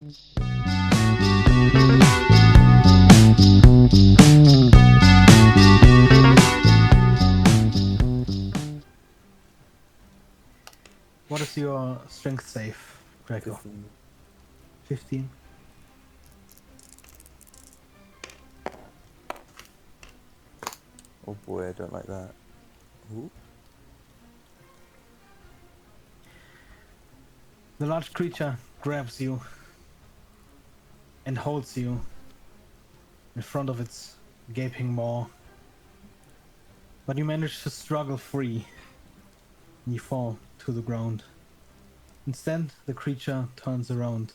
What is your strength save, Draco? 15. Oh boy, I don't like that. Ooh. The large creature grabs you and holds you in front of its gaping maw. But you manage to struggle free and you fall to the ground. Instead, the creature turns around,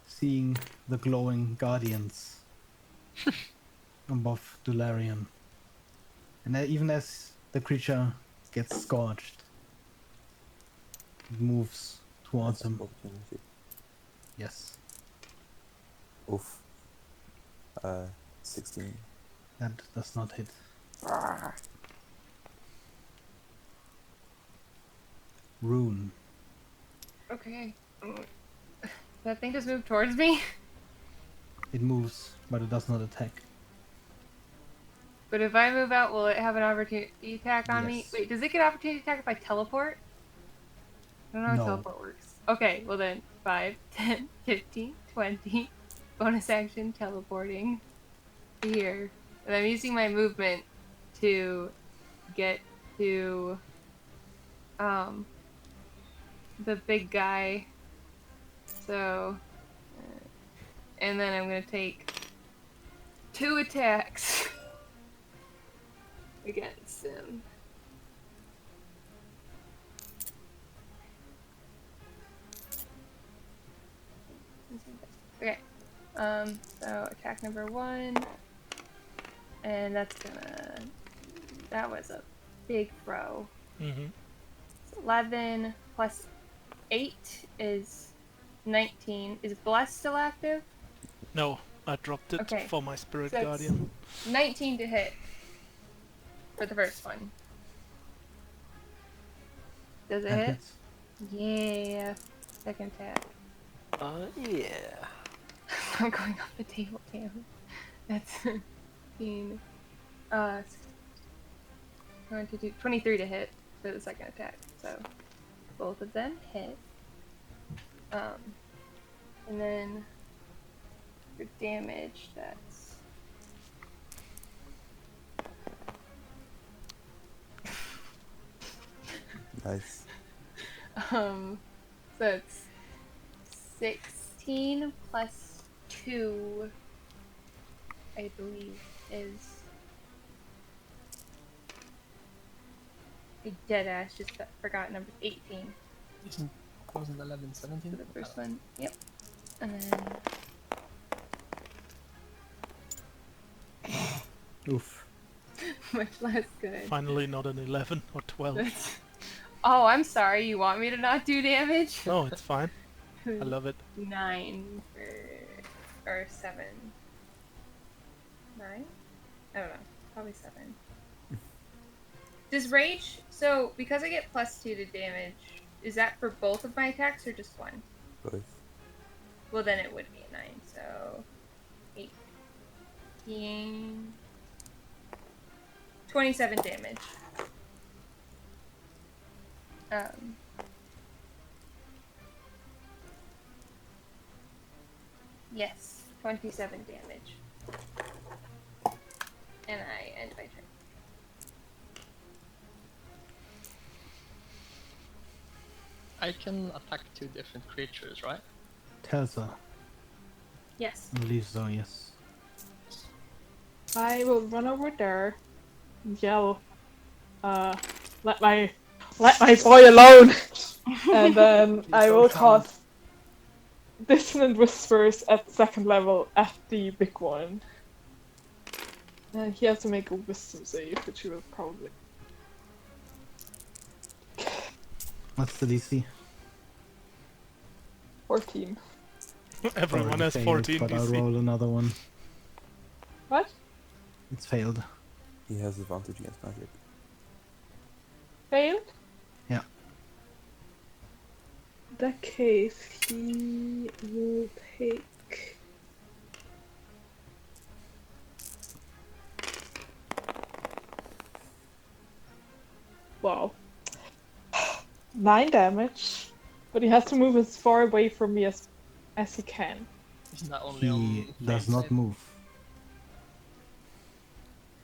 seeing the glowing guardians above Dularian. And even as the creature gets scorched, it moves towards him. Opportunity. Yes, Oof. 16. that does not hit. Rune. Okay. That thing just moved towards me. It moves, but it does not attack. But if I move out, will it have an opportunity attack on me? Yes. Wait, does it get opportunity attack if I teleport? I don't know how No. teleport works. Okay, well then, 5, 10, 15, 20. Bonus action teleporting here. And I'm using my movement to get to the big guy. So and then I'm gonna take 2 attacks against him. Okay. So attack number 1. And that's gonna... That was a big throw. Mm-hmm. It's 11 plus 8 is 19. Is Bless still active? No, I dropped it Okay. for my Spirit So it's Guardian. 19 to hit for the first one. Does it That hit? hits. Yeah. Second attack. Yeah. I'm going off the table, damn. That's 15. 23 to hit for the second attack. So both of them hit. And then for damage, that's Nice. so it's 16 plus 2, I believe, is a dead ass. Just forgot numbers. 18. Wasn't 11, 17? For the first one. Yep. And then Oof. much less good. Finally not an 11 or 12. Oh, I'm sorry. You want me to not do damage? No, it's fine. I love it. 9 or 7. 9? I don't know. Probably 7. Does rage? So because I get +2 to damage, is that for both of my attacks or just one? Both. Well, then it would be a 9. So 18, 27 damage. Yes, 27 damage. And I end my turn. I can attack 2 different creatures, right? Telsa. Yes. I believe so, yes. I will run over there and yell, let my boy alone! And then I will cast Dissonant Whispers at 2nd level at the big one. And he has to make a wisdom save, which he will probably... What's the DC? 14. Everyone Already has failed, 14 but I'll DC. roll another one. What? It's failed. He has advantage against magic. Failed? Yeah. In that case, he... will take... Wow. 9 damage. But he has to move as far away from me as he can. Isn't that only He on does fail not save? move.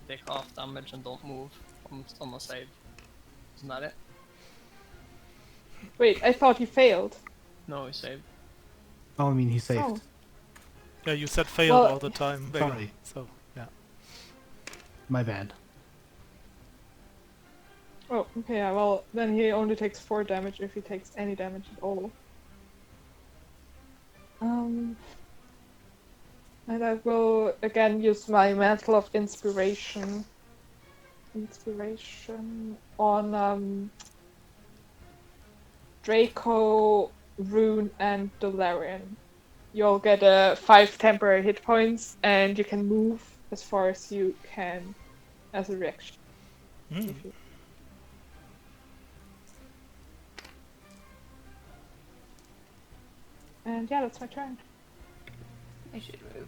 Take half damage and don't move on a save. Isn't that it? Wait, I thought he failed. No, he saved. Oh, I mean, he saved. Oh. Yeah, you said failed Well, all the time. Vega. Sorry. So, yeah. My bad. Oh, okay, yeah, well, then he only takes 4 damage if he takes any damage at all. And I will again use my Mantle of Inspiration on Draco, Rune, and Dolarian. You'll get 5 temporary hit points, and you can move as far as you can as a reaction. Mm. If you... And yeah, that's my turn. I should move.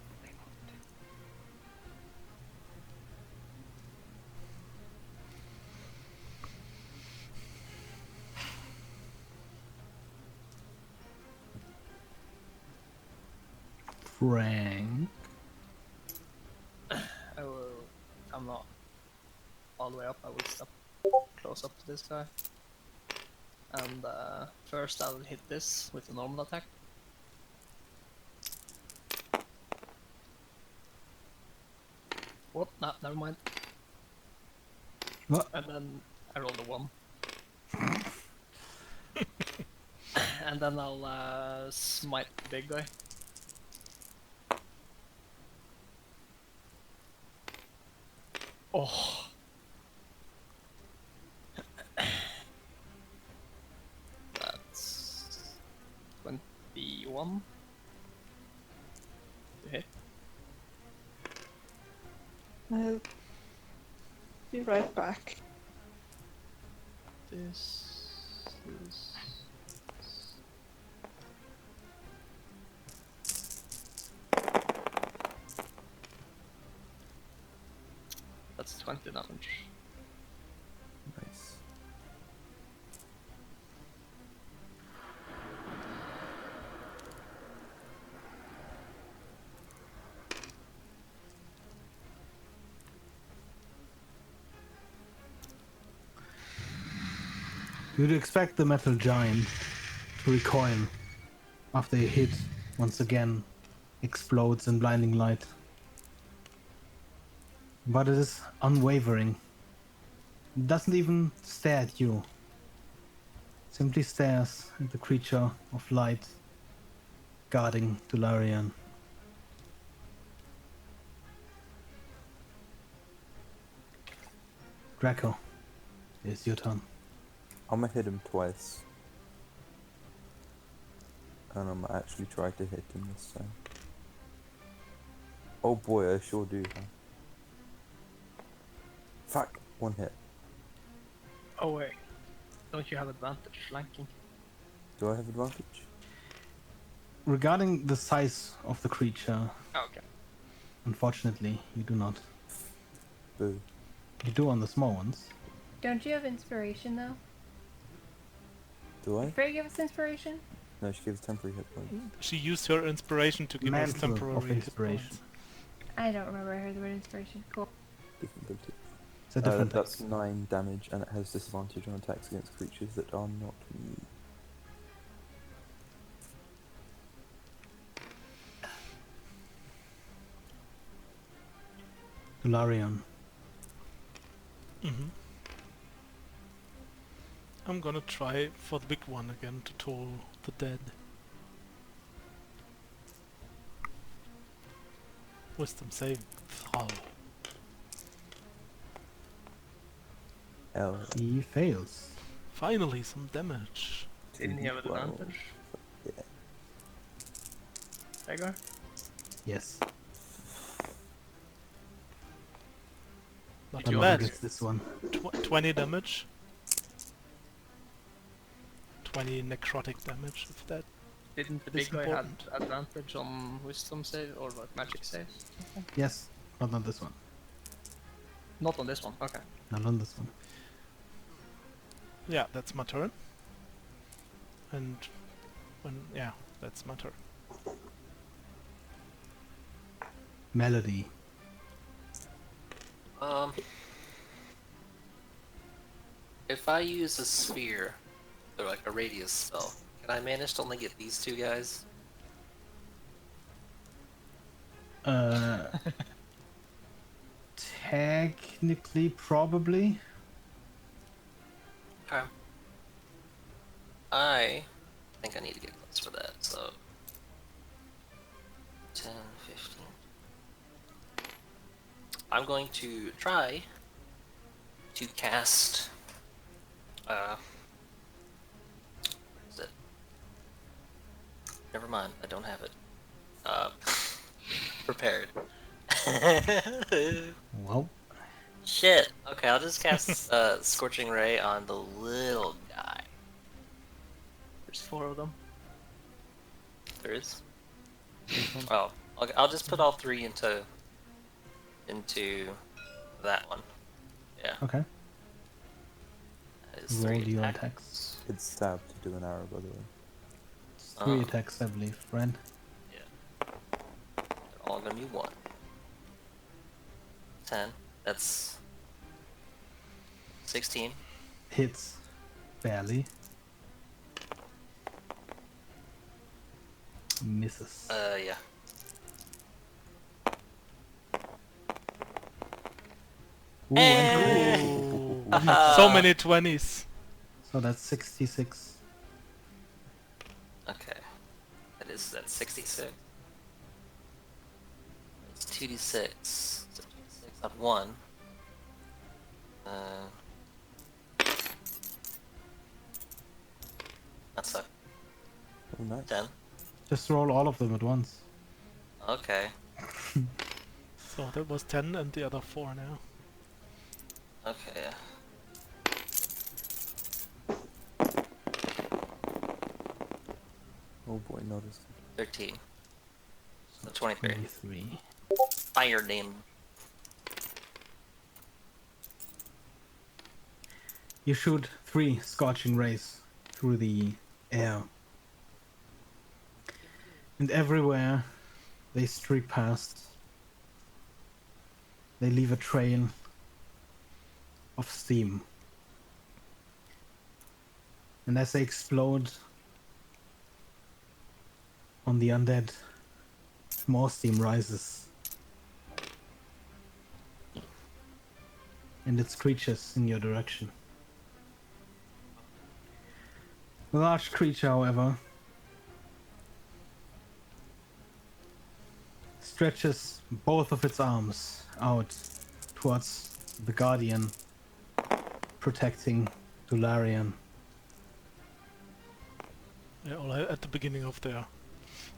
Frank. I will. I'm not all the way up. I will step close up to this guy. And first I will hit this with a normal attack. What? Nah, never mind. What? And then I rolled a 1. And then I'll smite the big guy. Oh. That's 21 to hit. I'll be right back. This is... That's 20 damage. Nice. You'd expect the metal giant to recoil after a hit once again explodes in blinding light. But it is unwavering. It doesn't even stare at you. It simply stares at the creature of light guarding Dolarian. Draco, it's your turn. I'm gonna hit him twice. And I'm actually trying to hit him this time. Oh boy, I sure do. Huh? Fuck, 1 hit. Oh wait, don't you have advantage flanking? Do I have advantage? Regarding the size of the creature, Oh, okay. unfortunately, you do not. Boo. You do on the small ones. Don't you have inspiration though? Do I? Did Frey give us inspiration? No, she gives temporary hit points. She used her inspiration to give us Mantle temporary of hit inspiration. points. I don't remember I heard the word inspiration. Cool. Different ability. It's a different That's text. 9 damage, and it has disadvantage on attacks against creatures that are not me. Dolarian. Mm-hmm. I'm gonna try for the big one again to toll the dead. Wisdom saving throw. L. He fails. Finally, some damage. Didn't he have 12. advantage? Yeah. Vega? Yes. Not My too mother bad. gets this one. 20 damage. 20 necrotic damage, if that Didn't the It is big guy have important. advantage on wisdom save or like magic saves? Yes, but not this one. Not on this one. Okay. Not on this one. Yeah, that's my turn. And yeah, that's my turn. Melody. If I use a sphere, or like a radius spell, can I manage to only get these two guys? Technically, probably. Okay. I think I need to get close for that, so 10, 15. I'm going to try to cast where is it? Never mind, I don't have it. Prepared. Well, Shit. Okay, I'll just cast Scorching Ray on the little guy. There's 4 of them. There is. Oh, okay, I'll just put all 3 into that one. Yeah. okay. That is Roll 3 your attacks. attacks. It's stab to do an arrow, by the way. It's 3 Oh. attacks, I believe, right? They're all gonna be 1. 10. That's 16. Hits. Barely. Misses. Yeah. Ooh, and crit. Ooh. So many 20s. So that's 66. Okay. That's 66. It's 2d6. So 2d6 on 1. That's a Oh, nice. 10. Just roll all of them at once. Okay. So that was 10 and the other 4 now. Okay. Oh boy, noticed. 13. So 23. 23. Fire name. You shoot 3 scorching rays through the air. And everywhere they streak past, they leave a trail of steam. And as they explode on the undead, more steam rises. And it screeches in your direction. The large creature, however, stretches both of its arms out towards the Guardian, protecting Dularian. They all at the beginning of their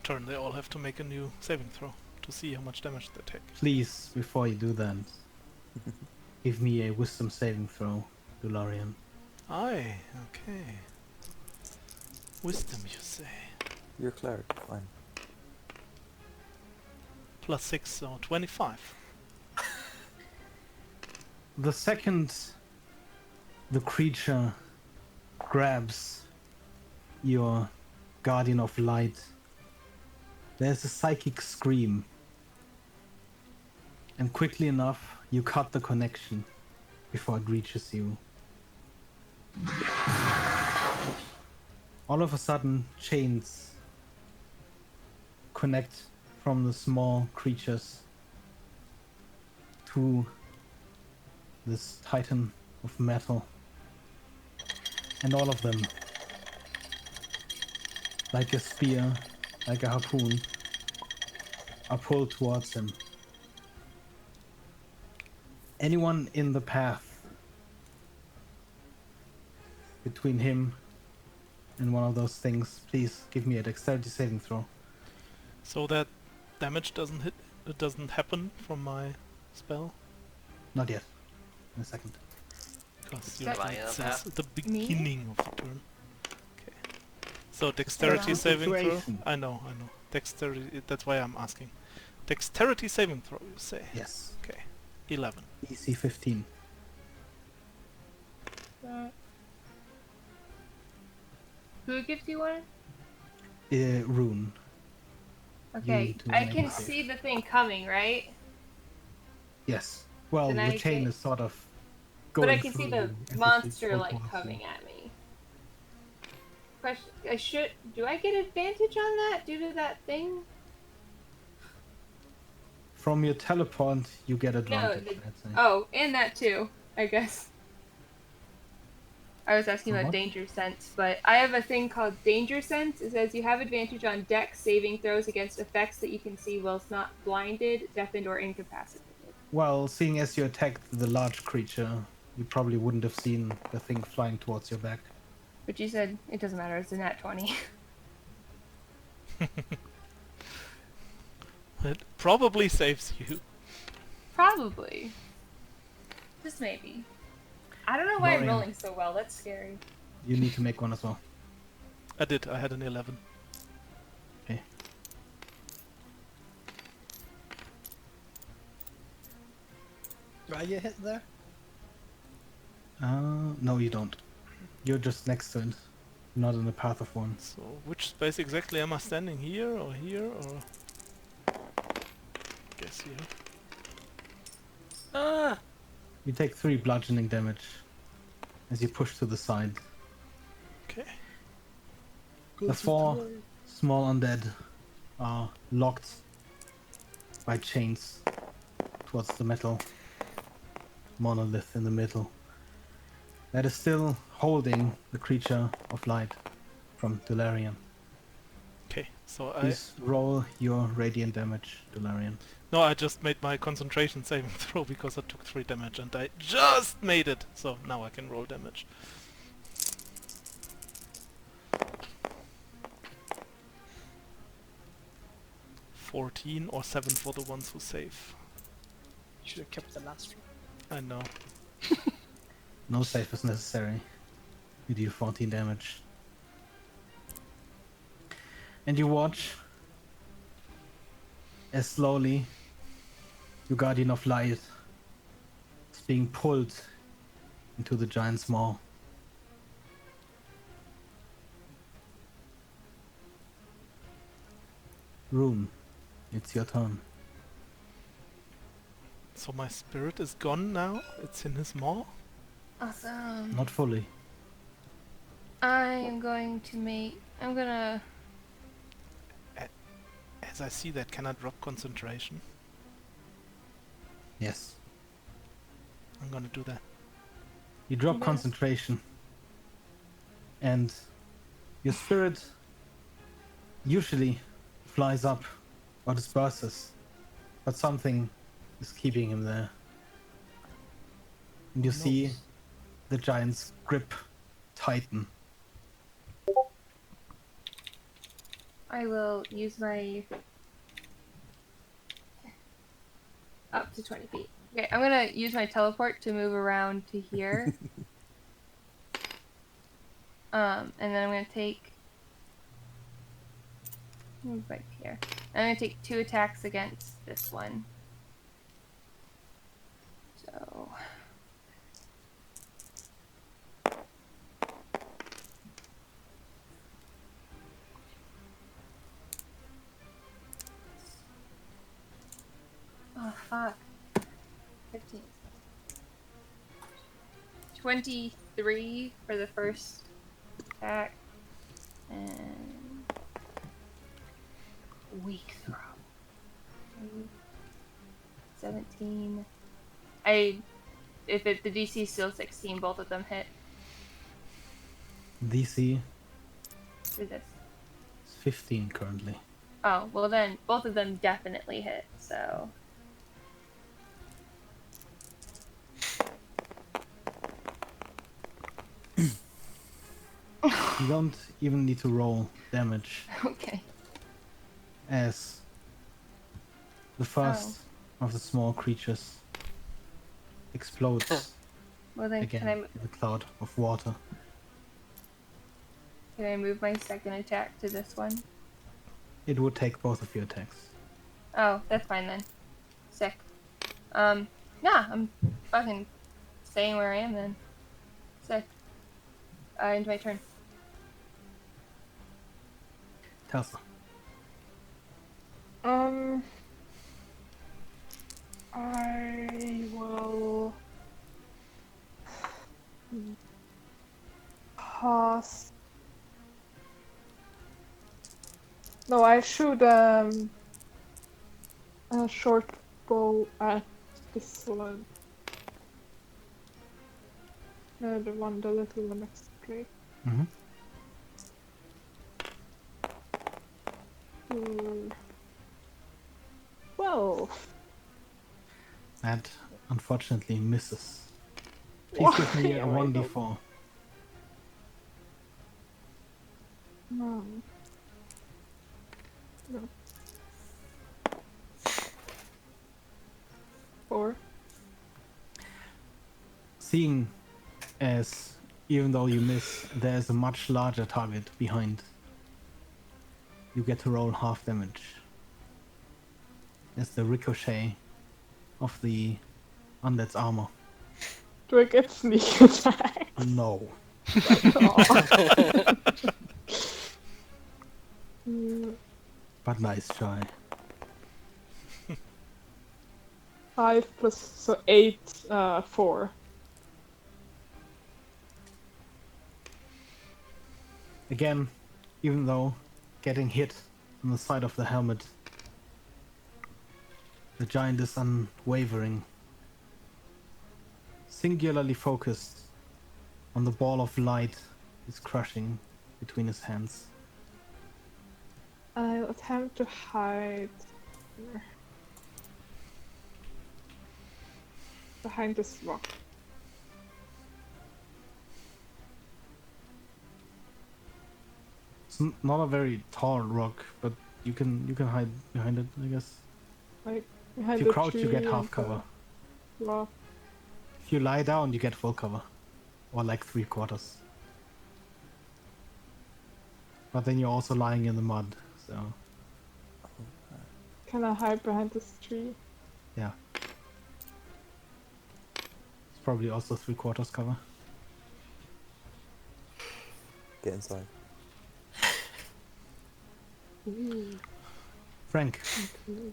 turn, they all have to make a new saving throw to see how much damage they take. Please, before you do that, give me a wisdom saving throw, Dularian. Aye, okay. Wisdom, you say. You're cleric, fine. Plus 6, so 25. The second the creature grabs your Guardian of Light, there's a psychic scream. And quickly enough, you cut the connection before it reaches you. All of a sudden, chains connect from the small creatures to this titan of metal. And all of them, like a spear, like a harpoon, are pulled towards him. Anyone in the path between him and one of those things, please give me a dexterity saving throw. So that damage doesn't hit, it doesn't happen from my spell? Not yet. In a second. Because That- usually it says at the beginning of the turn. Okay. So dexterity That's a saving throw. situation. I know. Dexterity. That's why I'm asking. Dexterity saving throw. You say? Yes. Okay. 11. DC 15. Who gives you one? Rune. Okay, need to I make can a save. see the thing coming, right? Yes. Well, Then the I chain get- is sort of But going I can see through the you as if monster it's like towards you. coming at me. Question: do I get advantage on that due to that thing? From your teleport, you get No. advantage, I'd say. Oh, and that too, I guess. I was asking about What? danger sense, but I have a thing called danger sense. It says you have advantage on dex saving throws against effects that you can see whilst not blinded, deafened, or incapacitated. Well, seeing as you attacked the large creature, you probably wouldn't have seen the thing flying towards your back. But you said it doesn't matter. It's a nat 20. It probably saves you. Probably. Just maybe. I don't know why I'm Lorian. rolling so well. That's scary. You need to make one as well. I did. I had an 11. Okay. Do I get hit there? No, you don't. You're just next to it. Not in the path of one. So which space exactly am I standing? Here or here or? Guess here. Ah! You take 3 bludgeoning damage as you push to the side. Okay. The 4 small undead are locked by chains towards the metal monolith in the middle that is still holding the creature of light from Dularian. Okay. So Please roll your radiant damage, Dularian. No, I just made my concentration saving throw because I took 3 damage and I just made it. So now I can roll damage. $14 or 7 for the ones who save. Should have kept the last one. I know. No save is necessary. You deal 14 damage. And you watch as slowly your Guardian of Light is being pulled into the giant's maw. Rune, it's your turn. So my spirit is gone now? It's in his maw? Awesome. Not fully. I'm gonna... As I see that, can I drop concentration? Yes. I'm gonna do that. You drop Yeah. concentration. And your spirit usually flies up or disperses. But something is keeping him there. And you see the giant's grip tighten. I will use my... Up to 20 feet. Okay, I'm gonna use my teleport to move around to here. And then I'm gonna take... Move right here. I'm gonna take 2 attacks against this one. So... Oh, fuck. 15. 23 for the first attack. And... Weak throw. 17. If the DC is still 16, both of them hit. DC Do this. is 15 currently. Oh, well then, both of them definitely hit, so... You don't even need to roll damage, Okay. as the first of the small creatures explodes Well then, again can I... in a cloud of water. Can I move my second attack to this one? It would take both of your attacks. Oh, that's fine then. Sick. Yeah, I'm fucking staying where I am then. Sick. Into my turn. Telsa. I will pass. No, I shoot a short bow at this one. The little one next to Drake. Mm-hmm. 12. That unfortunately misses. Please give me a Why? 1d4. No. 4. Seeing as, even though you miss, there's a much larger target behind, you get to roll half damage. As the ricochet of the undead's armor. Do I get sneak attack? No. But nice try. 5 plus, so 8, 4. Again, even though getting hit on the side of the helmet, the giant is unwavering, singularly focused on the ball of light he's crushing between his hands. I'll attempt to hide here. Behind this rock. It's not a very tall rock, but you can hide behind it, I guess. Like, behind If you the crouch, you tree get and half cover. the rock. If you lie down, you get full cover. Or like 3/4. But then you're also lying in the mud, so Can I hide behind this tree? yeah. It's probably also 3/4 cover. Get inside. Ooh, Frank, okay.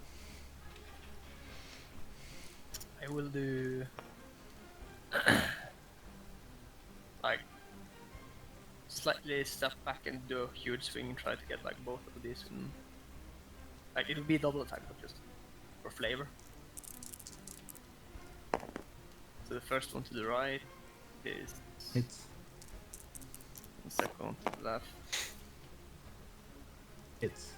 I will do like slightly step back and do a huge swing and try to get like both of these and like it'll be double attack but just for flavor. So the first one to the right is it's the second one to the left. it's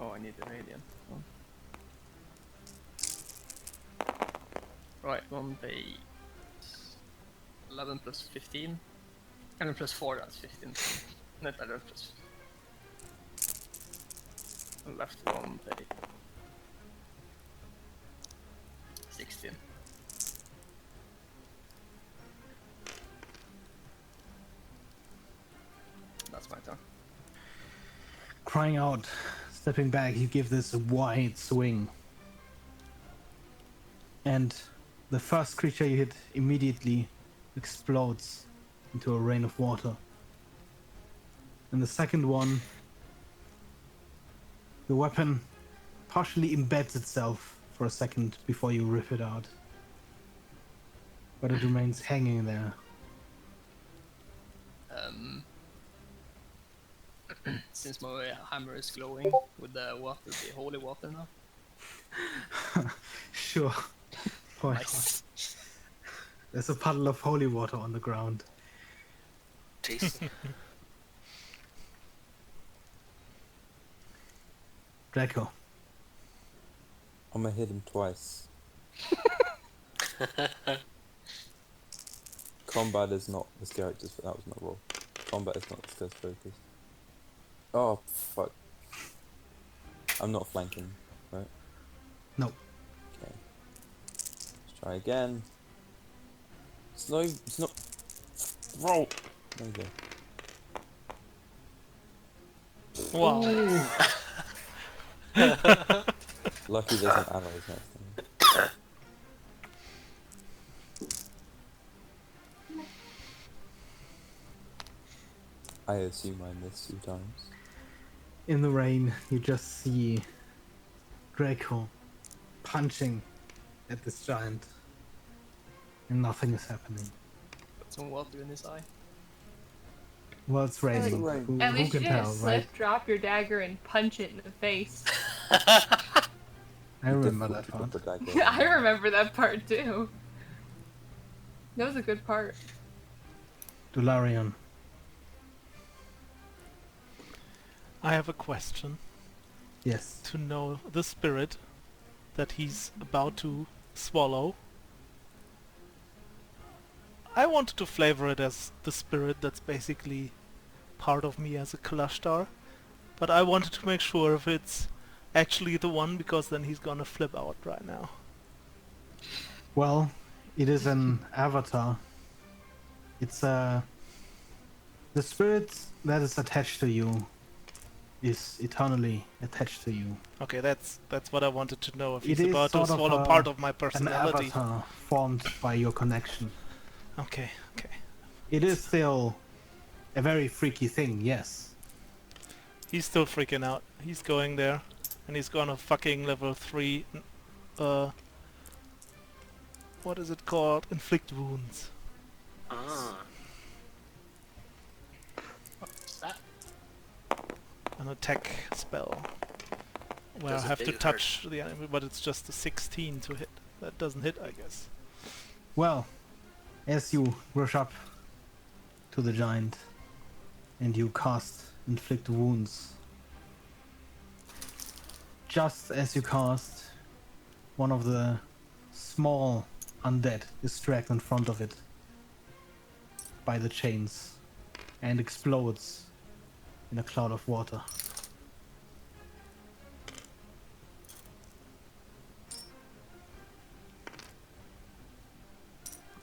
Oh, I need the radiant. Oh. Right, one day 11 plus 15. 11 plus 4, that's 15. Not 11 plus 15. And left one day 16. That's my turn. crying out, stepping back, you give this wide swing. And the first creature you hit immediately explodes into a rain of water. And the second one, the weapon partially embeds itself for a second before you rip it out. But it remains hanging there. Since my hammer is glowing, would the water be holy water now? Sure. Why not? Nice. There's a puddle of holy water on the ground. Tasty. Draco. I'm gonna hit him twice. Combat is not this character's. That was not roll. Combat is not this focus. Oh fuck! I'm not flanking, right? No. Okay. Let's Try again. Slow. It's not. Roll. There you go. Wow. Lucky there's some alloys next time. I assume I missed 2 times. In the rain, you just see Draco punching at this giant, and nothing is happening. Got some water in his eye. Well, it's raining. rain. Who At least can you didn't tell, slip, right? drop your dagger, and punch it in the face. I remember that Difficult to part. put that I remember that part too. That was a good part. Dularion. I have a question. Yes. To know the spirit that he's about to swallow. I wanted to flavor it as the spirit that's basically part of me as a Kalashtar, but I wanted to make sure if it's actually the one, because then he's gonna flip out right now. Well, it is an avatar. It's the spirit that is attached to you is eternally attached to you. Okay, that's what I wanted to know. If It he's is about to sort of swallow a- part of my An personality. avatar formed by your connection. Okay, okay. It is still a very freaky thing, yes. He's still freaking out. He's going there, and he's gonna fucking level 3. What is it called? Inflict wounds. What's that? An attack spell. Where I Does it have to do hurt? touch the enemy, but it's just a 16 to hit. That doesn't hit, I guess. Well, as you rush up to the giant and you cast Inflict Wounds, just as you cast, one of the small undead is dragged in front of it by the chains and explodes in a cloud of water.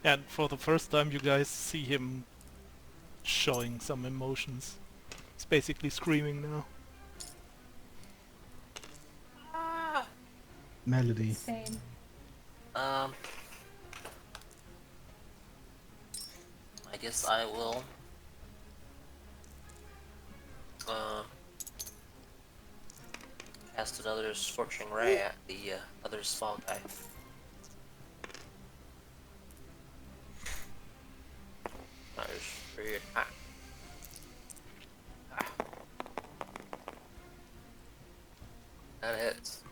And for the first time you guys see him showing some emotions. He's basically screaming now. Melody. Same. I guess I will cast another Scorching Ray at the other small guy. That is free attack. That hits.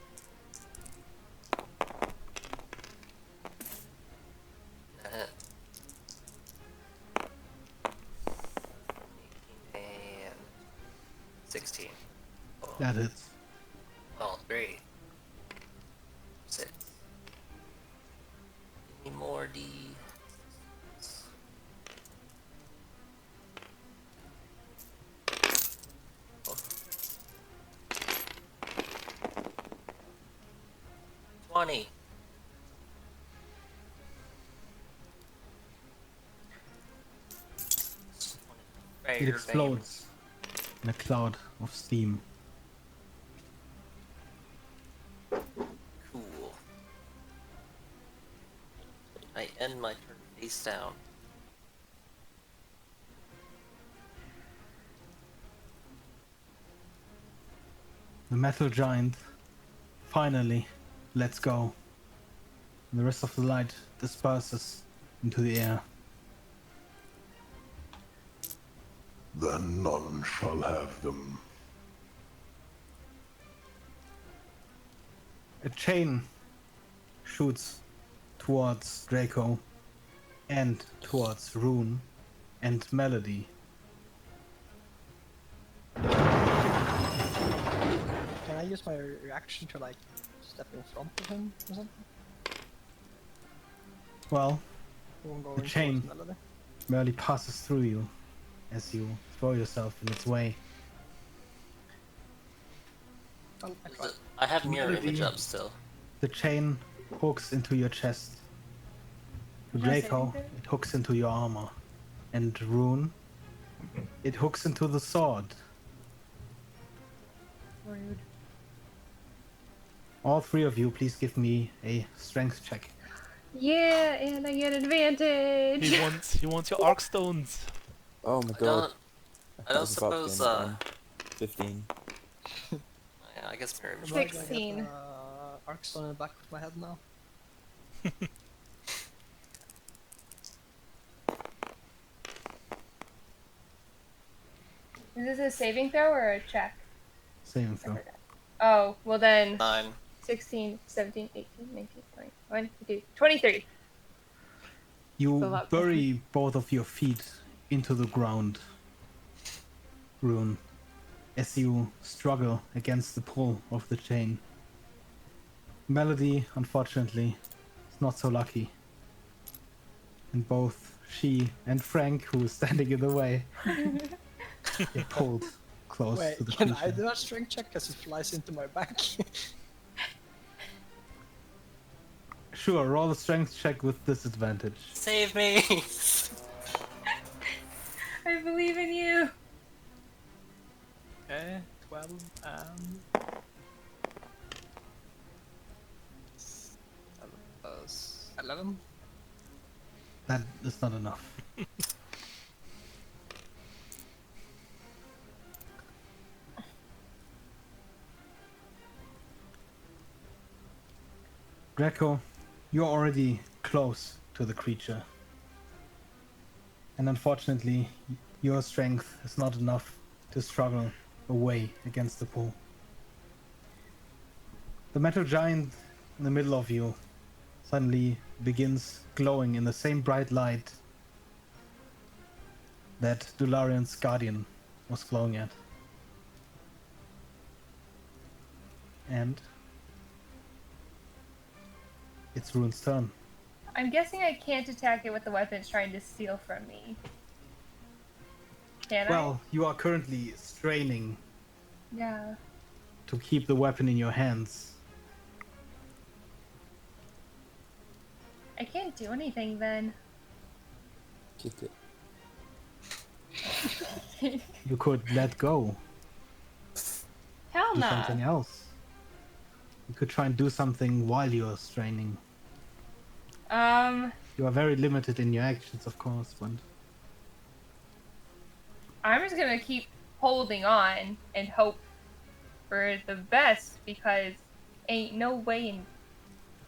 That hit. 18 and 16. Oh, That hits. oh, 3. 6. Give me more D. Oh. 20. It explodes in a cloud of steam. Cool. I end my turn face down. The metal giant finally lets go. And the rest of the light disperses into the air. Then none shall have them. A chain shoots towards Draco and towards Rune and Melody. Can I use my reaction to like step in front of him or something? Well, Or go The in chain. towards Melody? merely passes through you as you throw yourself in its way. I try. I have mirror Melody. image up still. The chain hooks into your chest Draco, it hooks into your armor. And Rune, it hooks into the sword. Rude. All three of you, please give me a strength check. Yeah, and I get advantage. He wants your arc stones. Oh my I god. don't. I That don't was about to be suppose. insane. 15. Yeah, I guess mirror image. Why do I get, 16. Arcstone in the back of my head now. Is this a saving throw or a check? Saving throw. Oh, well then 9. 16, 17, 18, 19, 20, 1, 2, 23. You Fill up. bury both of your feet into the ground, Rune, as you struggle against the pull of the chain. Melody, unfortunately, is not so lucky. And both she and Frank, who is standing in the way, get pulled close Wait, to the can creature. I do a strength check as it flies into my back? Sure, roll a strength check with disadvantage. Save me! I believe in you. Okay, 12 and... 11? That is not enough. Draco, you're already close to the creature. And unfortunately, your strength is not enough to struggle away against the pull. The metal giant in the middle of you suddenly begins glowing in the same bright light that Dularian's guardian was glowing at. And it's Rune's turn. I'm guessing I can't attack it with the weapon it's trying to steal from me. Can Well, you are currently straining I? Yeah. to keep the weapon in your hands. I can't do anything then. Kick it. You could let go, Hell do no. something else. You could try and do something while you're straining. You are very limited in your actions, of course, but I'm just gonna keep holding on and hope for the best because ain't no way in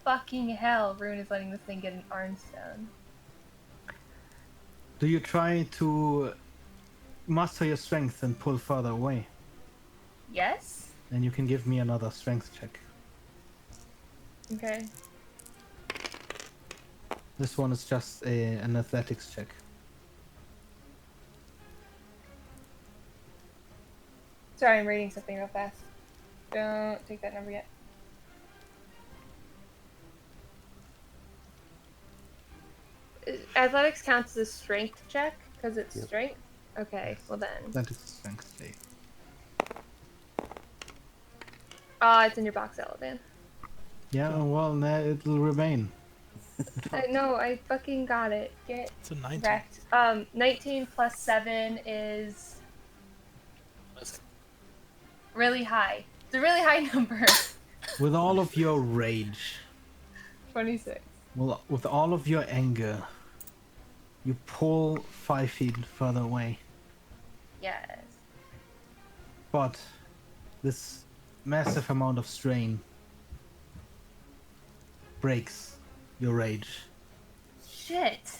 fucking hell Rune is letting this thing get an Armstone. do you try to master your strength and pull further away? Yes? Then you can give me another strength check. Okay. This one is just an athletics check. Sorry, I'm reading something real fast. Don't take that number yet. Athletics counts as a strength check because it's Yep. strength? Okay, well then. Athletics strength check. It's in your box, Aladan. Yeah, well, it'll remain. No, I fucking got it. Get It's a 19. wrecked. 19 plus 7 is What is it? really high. It's a really high number. With all of your rage, 26. well, with all of your anger, you pull 5 feet further away. Yes. But this massive amount of strain breaks your rage. Shit.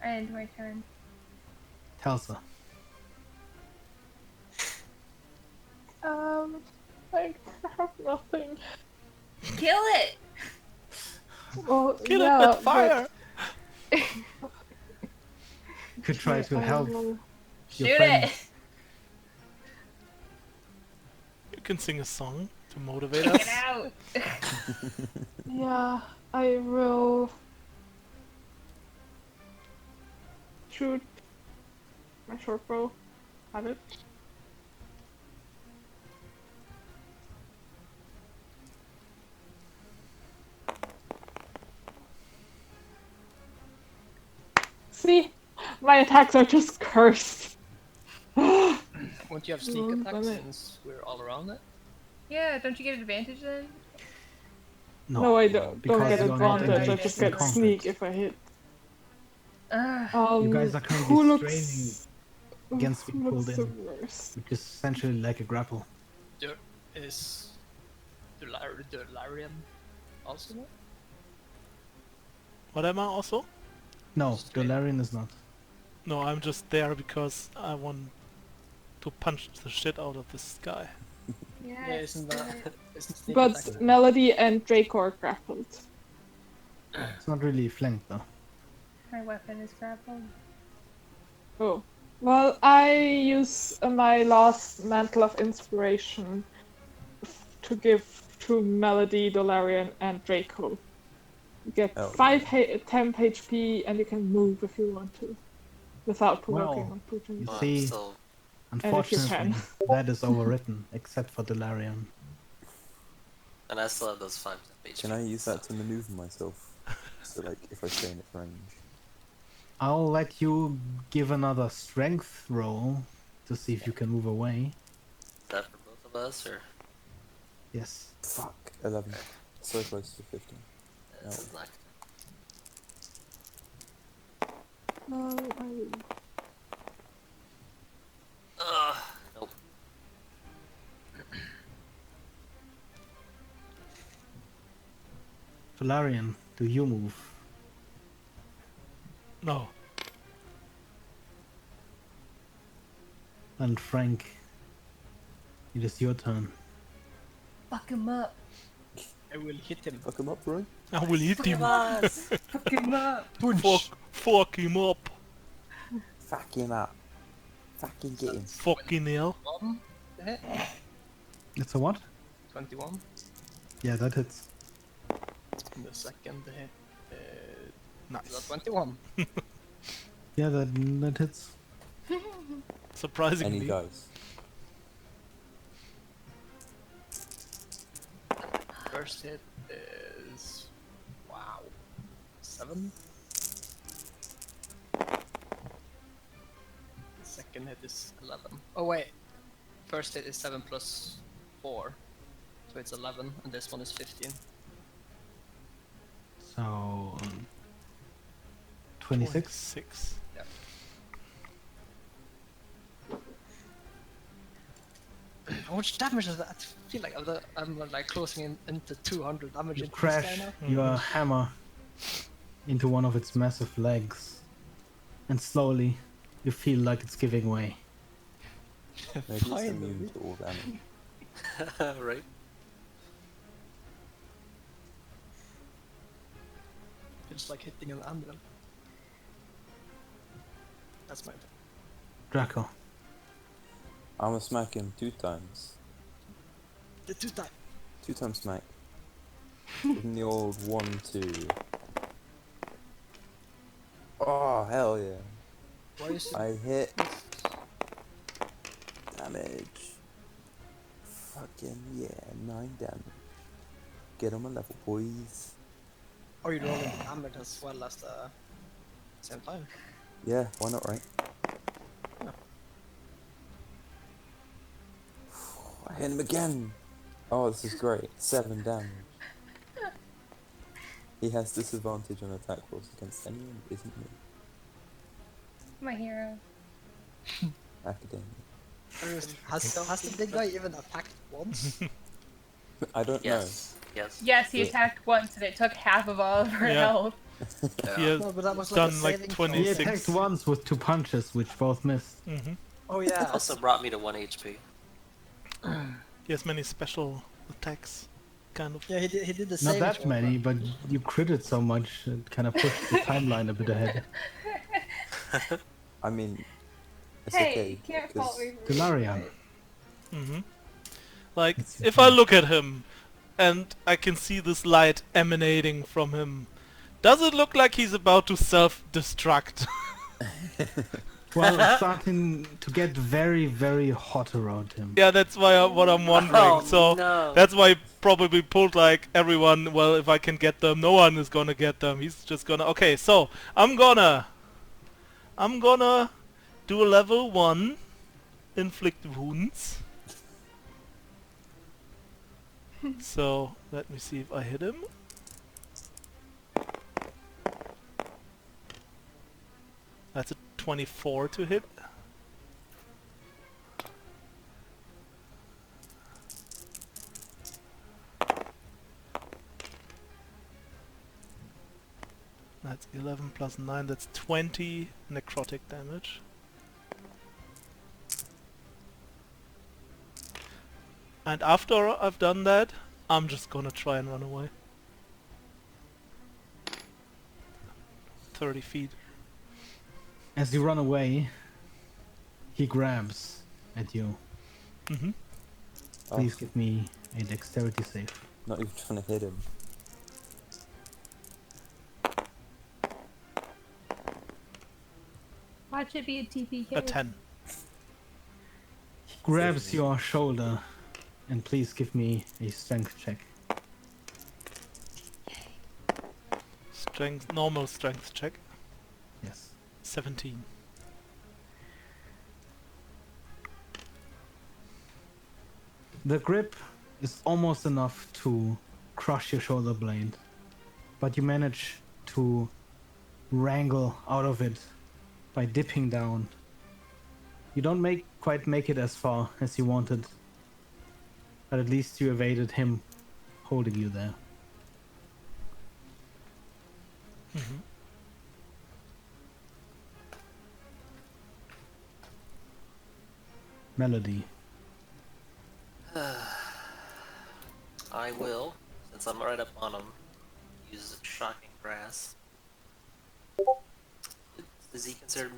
I end my turn. Telsa. I have nothing. Kill it! Well, Kill yeah, it with fire! You could try but to I help will- your Shoot friend. it! You can sing a song to motivate Take us. it out! Yeah, I will shoot my short bow at it. See, my attacks are just cursed. Won't you have sneak Oh, attacks damn it. since we're all around it? Yeah, don't you get advantage then? No, I don't because get you are not advantage. I engaged just in get combat. sneak if I hit. You guys are currently Who straining looks against being pulled the in, worst? which is essentially like a grapple. There is Delarium also there? What am I also? No, Straight. Dolarian is not. No, I'm just there because I want to punch the shit out of this guy. Yeah, isn't that... Isn't sneak But attack- Melody and Draco are grappled. It's not really flanked though. My weapon is grappled. Oh. Well, I use my last Mantle of Inspiration to give to Melody, Dolarian, and Draco. You get Oh, 10 HP, and you can move if you want to, without provoking Well, opportunity. You Well, see, still, if you unfortunately, can. that is overwritten, except for Dolarian. and I still have those 5 HP. Can I use that to maneuver myself? So like, if I stay in its range. I'll let you give another strength roll to see if you can move away. Is that for both of us, or Yes. Fuck. 11. So close to 15. this is not? Nope. Dolarian, do you move? No. And Frank, it is your turn. Fuck him up. I will hit him. Fuck him up, Roy. I will hit him. Fuck him up. Fuck him up. Fuck him up. Fucking get him. Fucking hell. 1 to hit. It's a what? 21. Yeah, that hits. And the second to hit. Nice. 21. Yeah, that hits. Surprisingly. Any guys? First hit is... Wow. 7. Second hit is 11. Oh wait. First hit is 7 plus 4. So it's 11, and this one is 15. So 26. 6. Yeah. How much damage is that? I feel like I'm like closing in into 200 damage You into this guy crash now. your hammer into one of its massive legs, and slowly you feel like it's giving way. Maybe it's Finally. immune to all damage. Right? It's like hitting an anvil. That's my turn. Draco. I'm gonna smack him 2 times. The 2 times. 2 times smack. Give him the old 1, 2. Oh, hell yeah. Why is it? I hit. Damage. Fucking yeah, 9 damage. Get on my level, boys. Are you rolling damage as well as the same time? Yeah, why not, right? I hit him again! Oh, this is great. 7 damage. He has disadvantage on attack rolls against anyone, isn't me? My hero. Academia. Has the big guy even attacked once? I don't Yes. Yes. Yes, he Yeah. attacked once and it took half of all of her Yeah. health. He has No, but that was like done a like saving He 26. attacked once with 2 punches, which both missed. Mm-hmm. Oh yeah. Also brought me to 1 HP. He has many special attacks, kind of. Yeah, he did the Not saving that throw, many, but you critted so much, it kind of pushed the timeline a bit ahead. I mean, it's Hey, okay. you can't fault 'cause me for Delarian. Mm-hmm. Like, It's if I look at him and I can see this light emanating from him, does it look like he's about to self-destruct? Well, it's starting to get very, very hot around him. Yeah, that's why what I'm wondering. Oh, So no. that's why he probably pulled like everyone. Well, if I can get them, no one is gonna get them. He's just gonna. Okay, so I'm gonna I'm gonna do a level 1 inflict wounds. So let me see if I hit him. That's a 24 to hit. That's 11 plus 9, that's 20 necrotic damage. And after I've done that, I'm just gonna try and run away. 30 feet. As you run away, he grabs at you. Mm-hmm. Please give me a dexterity save. Not even trying to hit him. Watch it be a TPK. A 10. He grabs your shoulder, and please give me a strength check. Strength, normal strength check. Yes. 17. The grip is almost enough to crush your shoulder blade, but you manage to wrangle out of it by dipping down. You don't quite make it as far as you wanted, but at least you evaded him holding you there. Mm-hmm. Melody. I will, since I'm right up on him, use Shocking Grasp. Is he considered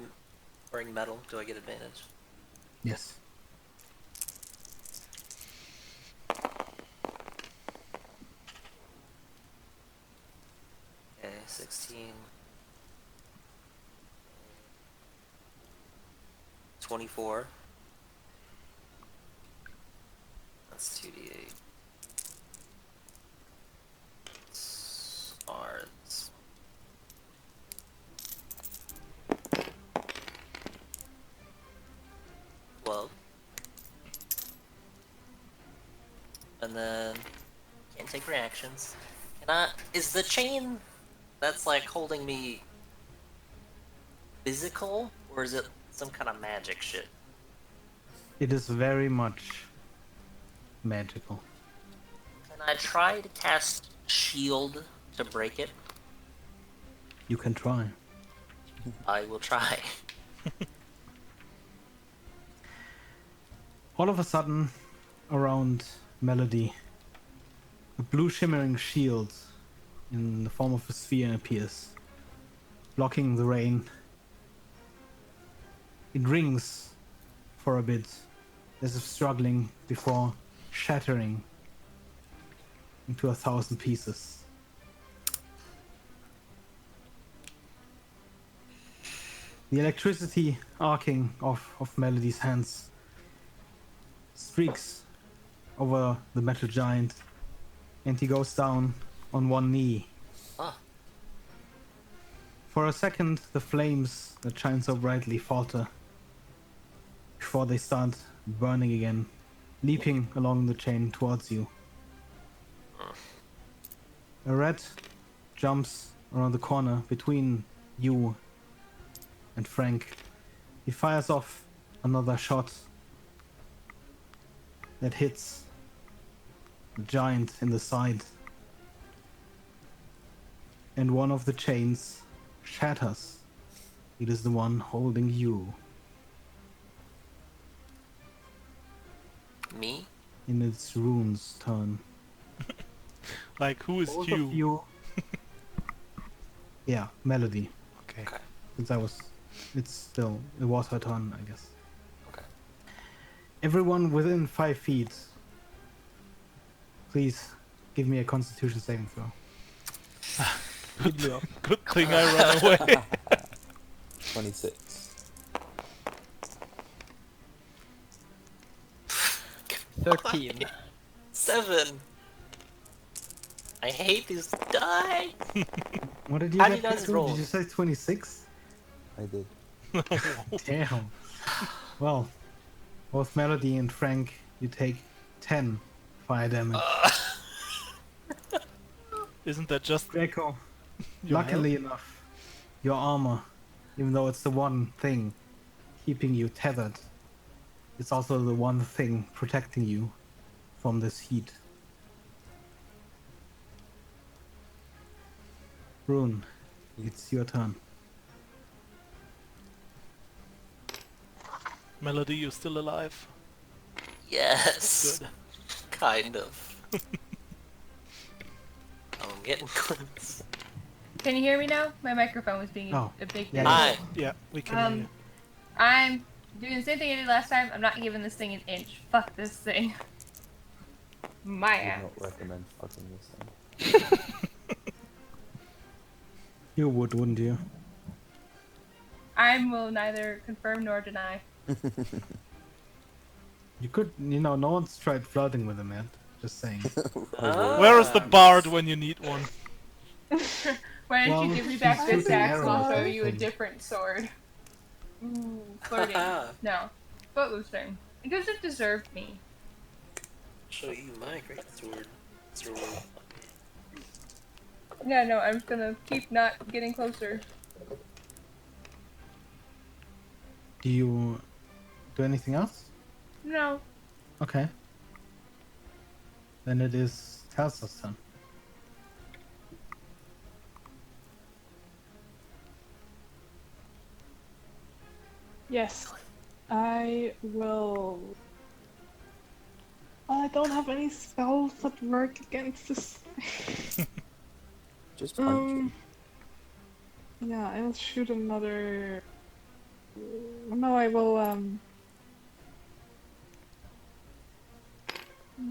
wearing metal? Do I get advantage? Yes. Okay, 16. 24. That's 2d8. Smarts. Well. And then can't take reactions. Can I? Is the chain that's like holding me physical, or is it some kind of magic shit? It is very much magical. Can I try to cast shield to break it? You can try. I will try. All of a sudden, around Melody, a blue shimmering shield in the form of a sphere appears, blocking the rain. It rings for a bit, as if struggling before shattering into 1,000 pieces. The electricity arcing off of Melody's hands streaks over the metal giant, and he goes down on one knee. Ah. For a second, the flames that shine so brightly falter before they start burning again, leaping along the chain towards you. A rat jumps around the corner between you and Frank. He fires off another shot that hits the giant in the side, and one of the chains shatters. It is the one holding you. Me? In its rune's turn. Like, who is Both you? of you. Yeah, Melody. Okay. Okay. Since it was her turn, I guess. Okay. Everyone within 5 feet, please give me a Constitution saving throw. Good thing I ran away. 26. 13. 7. I hate these die. What did you How get? do you guys Victor? roll? Did you say 26? I did. Damn. Well, both Melody and Frank, you take 10 fire damage. Isn't that just Draco, your luckily enough, your armor, even though it's the one thing keeping you tethered, it's also the one thing protecting you from this heat. Rune, it's your turn. Melody? You still alive? Yes. Good. Kind of. I'm getting close. Can you hear me now? My microphone was being Oh, a big yeah, deal. Hi. Yeah, we can hear you. I'm doing the same thing I did last time. I'm not giving this thing an inch. Fuck this thing. My Would ass. not recommend fucking this thing. You would, wouldn't you? I will neither confirm nor deny. You could, no one's tried flirting with him yet. Just saying. Where is the bard when you need one? Why don't Well, you give me she's back this shooting axe and I'll arrows, show I you a think. different sword. Ooh, flirting. No. Footloosing. It doesn't deserve me. Show you my great sword. Yeah, no, I'm just gonna keep not getting closer. Do you do anything else? No. Okay. Then it is Telsa's turn. Yes. I will. I don't have any spells that work against this. Just punch him. Yeah, I'll shoot another. No, I will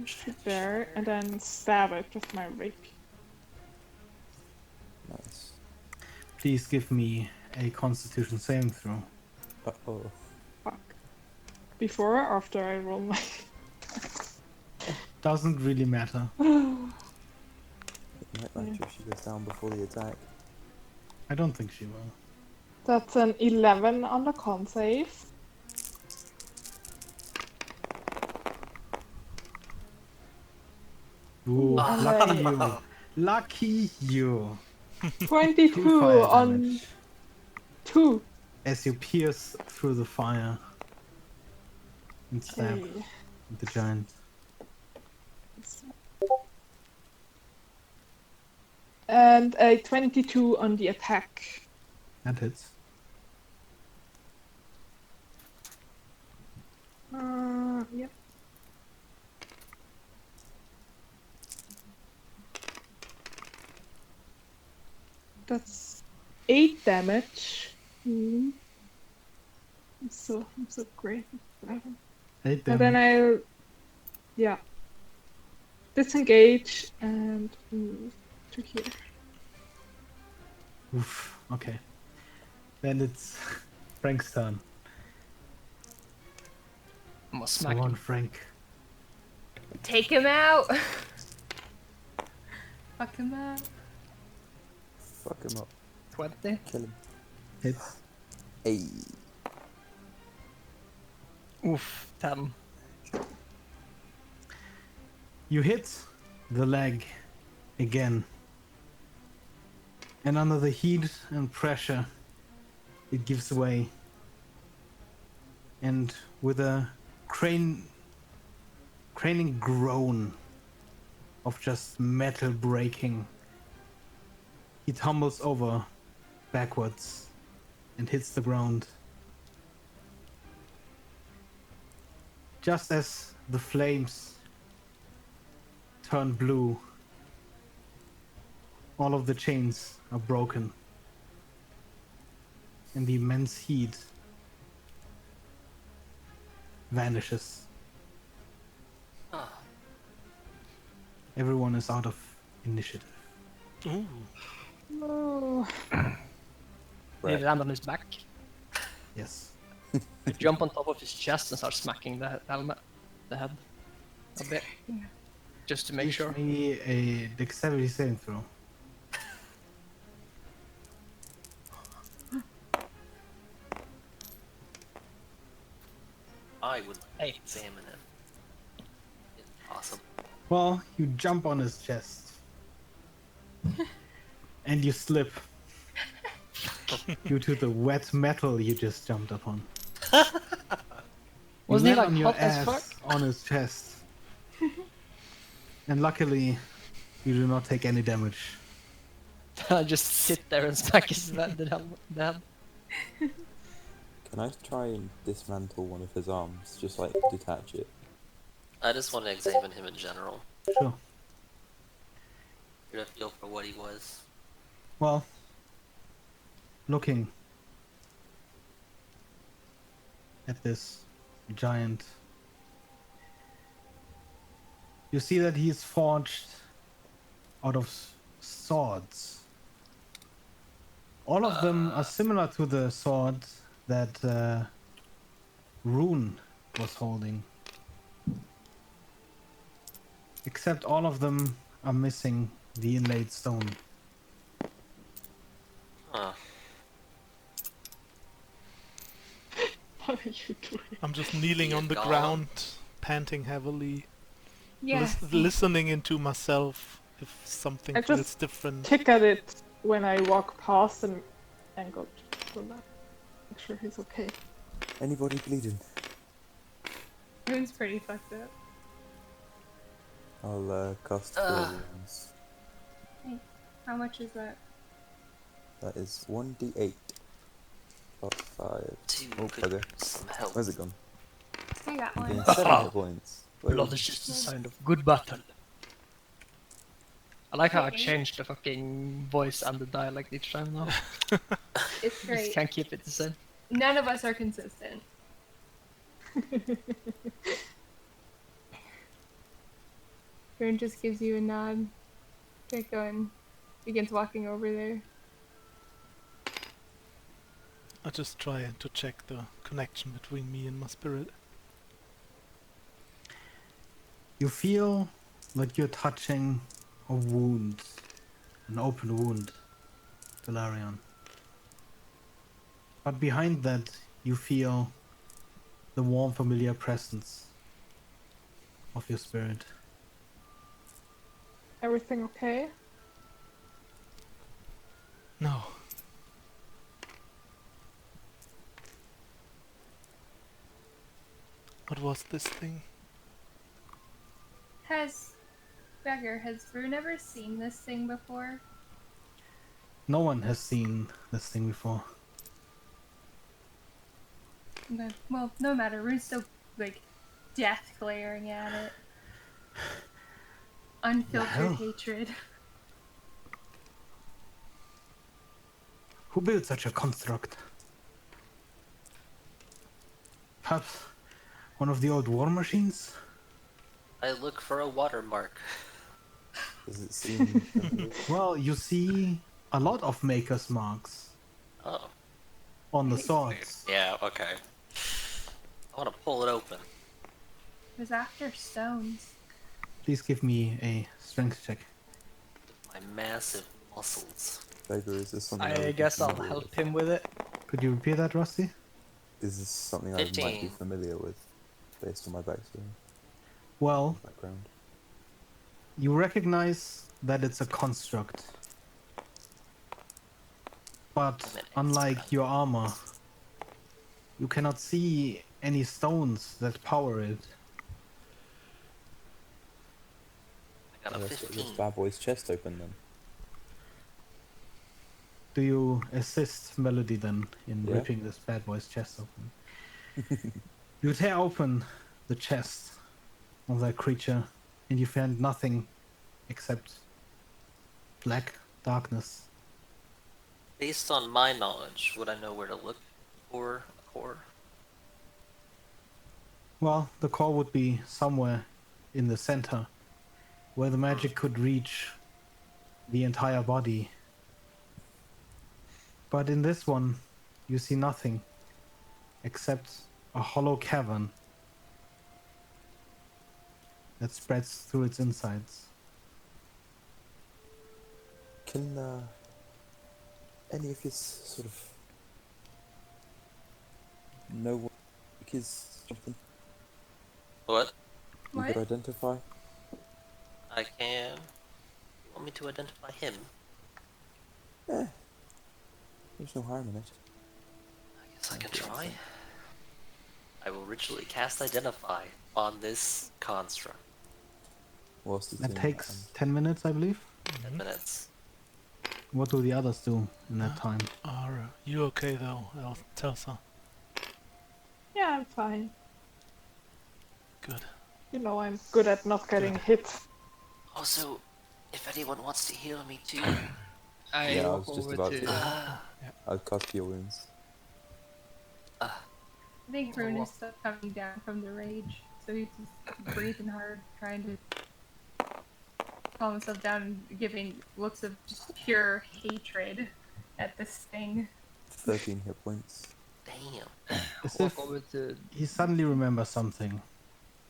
shoot there and then stab it with my rapier. Nice. Please give me a Constitution saving throw. Uh-oh. Fuck. Before or after I roll my. Doesn't really matter. It might matter if she goes down before the attack. I don't think she will. That's an 11 on the con save. Ooh, And lucky I- you. Lucky you. 22 2 fire on damage 2. as you pierce through the fire and stab Okay. the giant. And a 22 on the attack. That hits. Yep. That's 8 damage. I'm so great. Hit And them. then I'll, yeah, disengage and move to here. Oof, okay. Then it's Frank's turn. I'm gonna So smack on, him. Frank. Take him out! Fuck him up. Fuck him up. 20. Kill him. Hits. Hey. Oof, 10. You hit the leg again. And under the heat and pressure, it gives way. And with a craning groan of just metal breaking, he tumbles over backwards and hits the ground. Just as the flames turn blue, all of the chains are broken. And the immense heat vanishes. Ah. Everyone is out of initiative. Ooh. Oh. He land on his back. Yes. You jump on top of his chest and start smacking the helmet, the head, a bit, just to make Give sure. me a dexterity saving throw. I would Eight. examine him. If possible. Well, you jump on his chest. And you slip. Due to the wet metal you just jumped upon. You Wasn't he land like on your hot as fuck? ass on his chest. And luckily, you do not take any damage. I just sit there and smack his head down. Can I try and dismantle one of his arms? Just like detach it. I just want to examine him in general. Sure. Get a feel for what he was. Well, looking at this giant, you see that he's forged out of swords. All of them are similar to the sword that Rune was holding. Except all of them are missing the inlaid stone. Huh. What are you doing? I'm just kneeling Be a on the golem. ground, panting heavily, Yes. listening into myself if something I feels just different. Tick at it when I walk past and go to that. Make sure he's okay. Anybody bleeding? Rune's pretty fucked up. I'll cast Cure Wounds. How much is that? That is 1d8 plus 5. Two Oh, could bugger. use some help. Where's it gone? I got I'm one. getting 7 hit points. Wait, Blood is just a sign of good battle. I like how I Okay. changed the fucking voice and the dialect each time now. It's Just great. can't keep it the same. None of us are consistent. Rune just gives you a nod. Get going. Begins walking over there. I just try to check the connection between me and my spirit. You feel like you're touching a wound, an open wound, Galarion. But behind that, you feel the warm, familiar presence of your spirit. Everything okay? No. What was this thing? Has Rune ever seen this thing before? No one has seen this thing before. Okay. Well, no matter. Rune's still like death glaring at it. Unfiltered hell? hatred. Who built such a construct? Perhaps one of the old war machines? I look for a watermark. Does it seem... Well, you see a lot of maker's marks Oh. on the swords. Yeah, okay. I want to pull it open. It was after stones. Please give me a strength check. My massive muscles. Favor, is this something I would be guess I'll familiar help with? him with it. Could you repeat that, Rusty? Is this something I might be 15. familiar with, based on my backstory, Well, background? you recognize that it's a construct. But unlike your armor, you cannot see any stones that power it. I got a Let's get this 15. bad boy's chest open then. Do you assist Melody then in Yeah. ripping this bad boy's chest open? You tear open the chest of that creature and you find nothing except black darkness. Based on my knowledge, would I know where to look for a core? Well, the core would be somewhere in the center where the magic could reach the entire body. But in this one, you see nothing except a hollow cavern that spreads through its insides. Can any of you sort of know what is something? What? You What? could identify. I can. You want me to identify him? Yeah. There's no harm in it. I guess I can Okay, try. so- I will ritually cast Identify on this construct. What's the That thing? takes 10 minutes, I believe. 10 minutes. What do the others do in that time? Are you okay though, Telsa? Yeah, I'm fine. Good. You know, I'm good at not getting Good. hit. Also, if anyone wants to heal me too. I Yeah, I walk was just over about to. to. Uh, I'll cut your wounds. I think Oh, Rune wow. is still coming down from the rage, so he's just breathing hard, trying to calm himself down and giving looks of just pure hatred at this thing. 13 hit points. damn. As Walk if over to. he suddenly remembers something.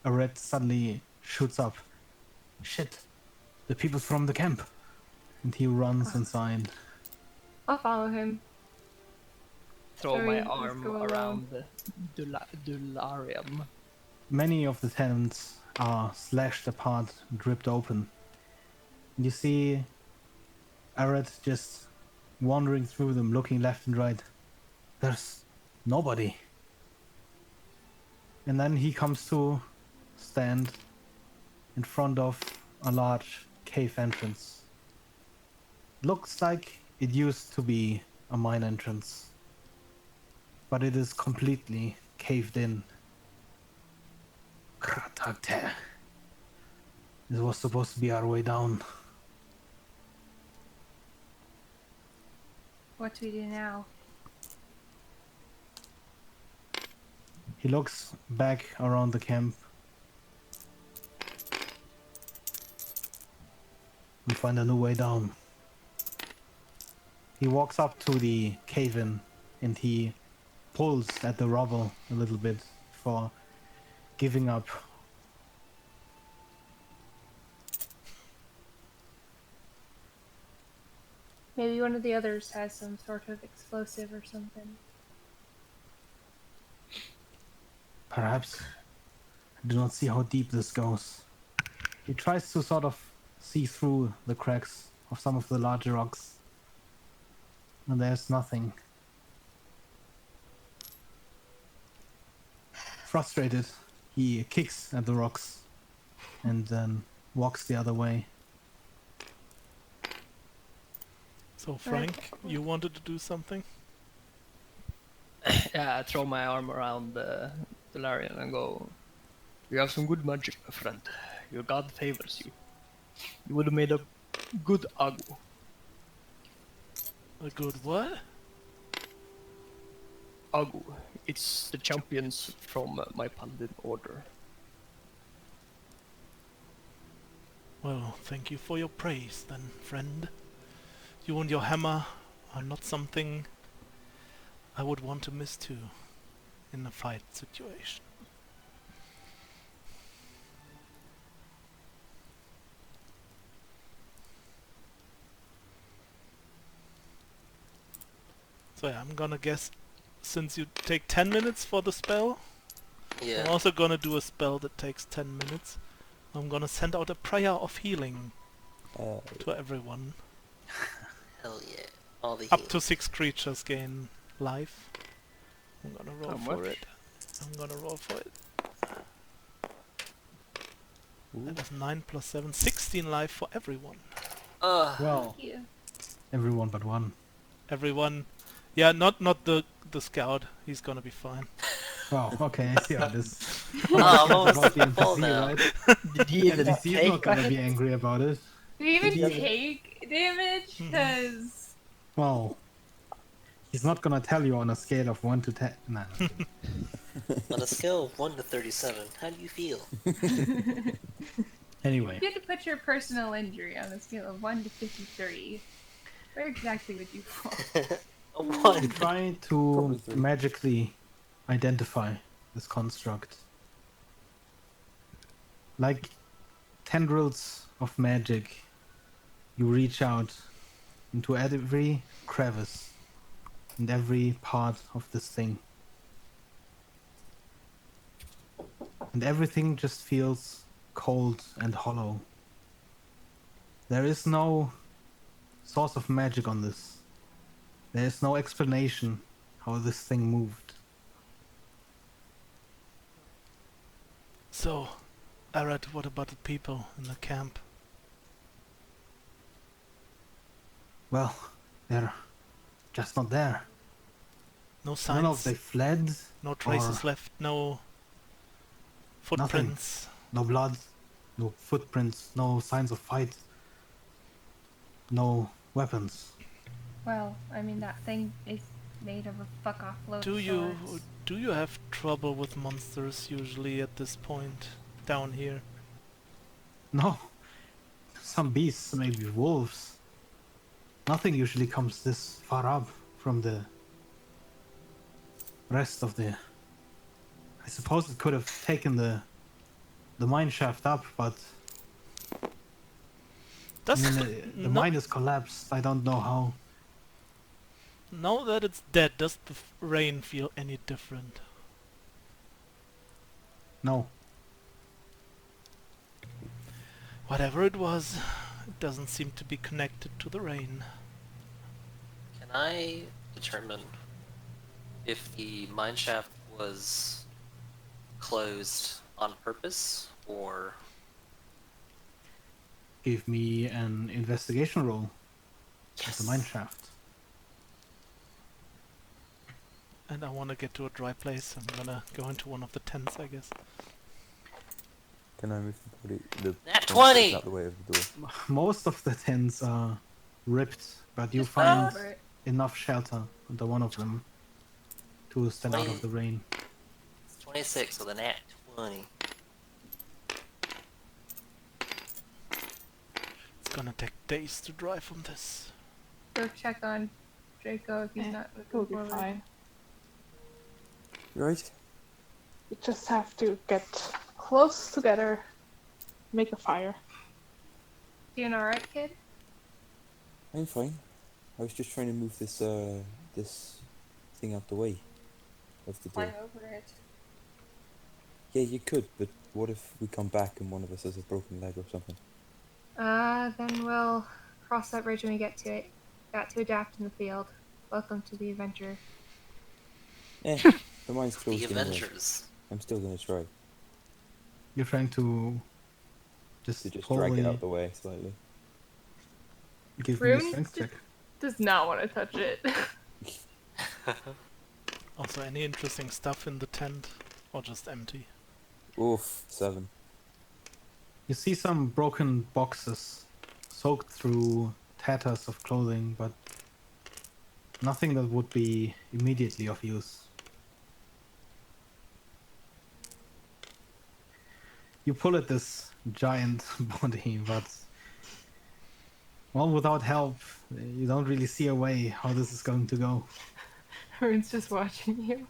A red suddenly shoots up. Shit, the people from the camp. And he runs inside. I'll follow him. Throw Sorry, my let's arm go alone. around the Dularium. Many of the tenants are slashed apart and ripped open. You see Arad just wandering through them, looking left and right. There's nobody. And then he comes to stand in front of a large cave entrance. Looks like it used to be a mine entrance, but it is completely caved in. Kratakte. This was supposed to be our way down. What do we do now? He looks back around the camp and find a new way down. He walks up to the cave-in and he pulls at the rubble a little bit for giving up. Maybe one of the others has some sort of explosive or something. Perhaps. I do not see how deep this goes. He tries to sort of see through the cracks of some of the larger rocks. And there's nothing. Frustrated, he kicks at the rocks and then walks the other way. So Frank, you wanted to do something? Yeah, I throw my arm around the Dularium and go. You have some good magic, my friend. Your god favors you. You would have made a good Agu. A good what? Agu. It's the champions from my paladin order. Well, thank you for your praise then, friend. You and your hammer are not something I would want to miss too in a fight situation. So yeah, I'm gonna guess since you take 10 minutes for the spell, I'm Yeah. also gonna do a spell that takes 10 minutes. I'm gonna send out a prayer of healing to everyone. Hell yeah. All the Up healing. to 6 creatures gain life. I'm gonna roll How for much? it. I'm gonna roll for it. Ooh. That is 9 plus 7. 16 life for everyone. Well, Thank you. everyone but one. Everyone. Yeah, not the scout. He's gonna be fine. Wow, okay, I see how this. Oh, what was About the the full NPC, now? right? Did he even NPC is not take gonna it? be angry about it. Do we even Yeah. take damage? Because Well, he's not gonna tell you on a scale of 1 to 10. No, no. On a scale of 1 to 37, how do you feel? Anyway, you had to put your personal injury on a scale of 1 to 53. Where exactly would you fall? A you 1. try to Probably three. magically identify this construct. Like tendrils of magic, you reach out into every crevice and every part of this thing. and everything just feels cold and hollow. There is no source of magic on this. There is no explanation how this thing moved. So, Arad, what about the people in the camp? Well, they're just not there. No I don't know if signs, they fled, no traces or left, no footprints. no blood, no footprints, no signs of fight, no weapons. Well, I mean, that thing is made of a fuck off load Do of you swords. do you have trouble with monsters usually at this point down here? No, some beasts, maybe wolves. Nothing usually comes this far up from the rest of the... I suppose it could have taken the mine shaft up, but I Does mean, the no, mine is collapsed. I don't know how. now that it's dead, does the rain feel any different? No. Whatever it was, it doesn't seem to be connected to the rain. Can I determine if the mine shaft was closed on purpose or Give me an investigation roll at the mine shaft. And I want to get to a dry place. I'm gonna go into one of the tents, I guess. Can I move the body? The Nat monster 20! out the way of the door. Most of the tents are ripped, but you Just find over it. enough shelter under one of them to stand out of the rain. It's 26 with a nat 20. It's gonna take days to dry from this. Go check on Draco if he's not It'll looking be forward. fine. You right? We just have to get close together, make a fire. Doing alright, kid? I'm fine. I was just trying to move this this thing out the way of the door. Climb over it. Yeah, you could, but what if we come back and one of us has a broken leg or something? Then we'll cross that bridge when we get to it. Got to adapt in the field. Welcome to the adventure. Eh, the mine's closed The anyway. Avengers. I'm still gonna try You're trying to just to pull drag it the... out the way slightly. Give me a Rune strength check. does not want to touch it. Also, any interesting stuff in the tent? Or just empty? Oof, 7. You see some broken boxes soaked through tatters of clothing, but nothing that would be immediately of use. You pull at this giant body, but well, without help, you don't really see a way how this is going to go. Rune's just watching you.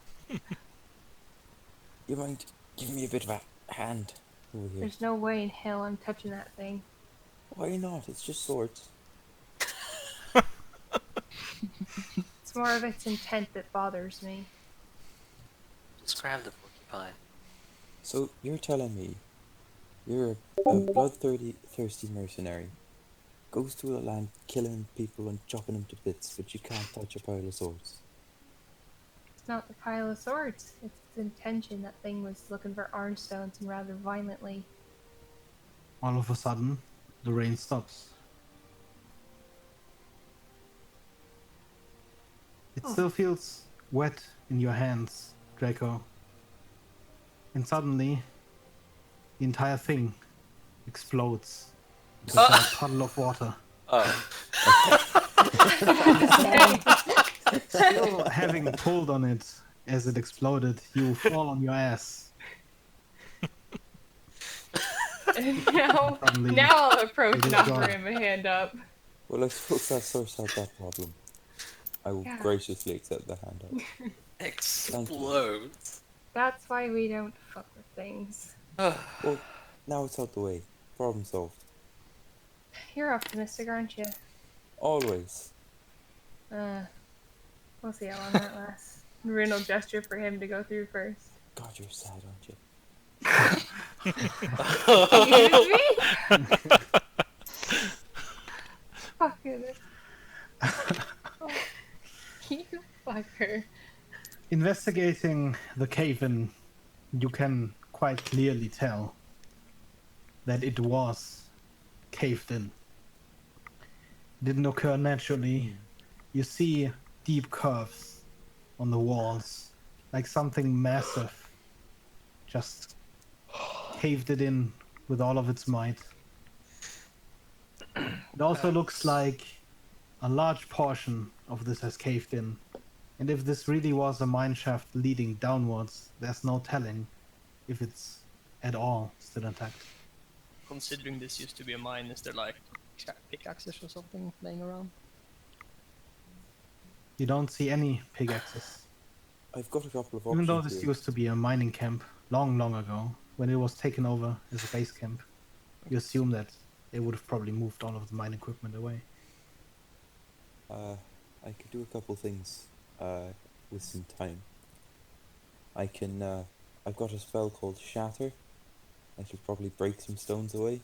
You mind giving me a bit of a hand over here? There's no way in hell I'm touching that thing. Why not? It's just swords. It's more of its intent that bothers me. Just grab the porcupine. So you're telling me you're a bloodthirsty mercenary, goes to a land killing people and chopping them to bits, but you can't touch a pile of swords. It's not the pile of swords. It's its intention. That thing was looking for Arnstones and rather violently. All of a sudden, the rain stops. It still feels wet in your hands, Draco. And suddenly, the entire thing explodes into a puddle of water. Oh. Still having pulled on it as it exploded, you fall on your ass. And now, Suddenly, now I'll approach it is and offer gone. him a hand up. Well, I suppose that sorts out that problem. I will Yeah. graciously accept the handout. Explodes. That's why we don't fuck with things. Well, now it's out the way. Problem solved. You're optimistic, aren't you? Always. We'll see how long that lasts. Rune will gesture for him to go through first. God, you're sad, aren't you? Excuse me? Fucking. Oh, you fucker. Investigating the cave-in, you can quite clearly tell that it was caved in. It didn't occur naturally. You see deep curves on the walls, like something massive just caved it in with all of its might. It also looks like a large portion of this has caved in. And if this really was a mine shaft leading downwards, there's no telling if it's at all still intact. Considering this used to be a mine, is there like pickaxes or something laying around? You don't see any pickaxes. I've got a couple of Even though options this here. used to be a mining camp long, long ago, when it was taken over as a base camp, you assume that they would have probably moved all of the mine equipment away. I could do a couple things with some time. I've got a spell called Shatter. I should probably break some stones away.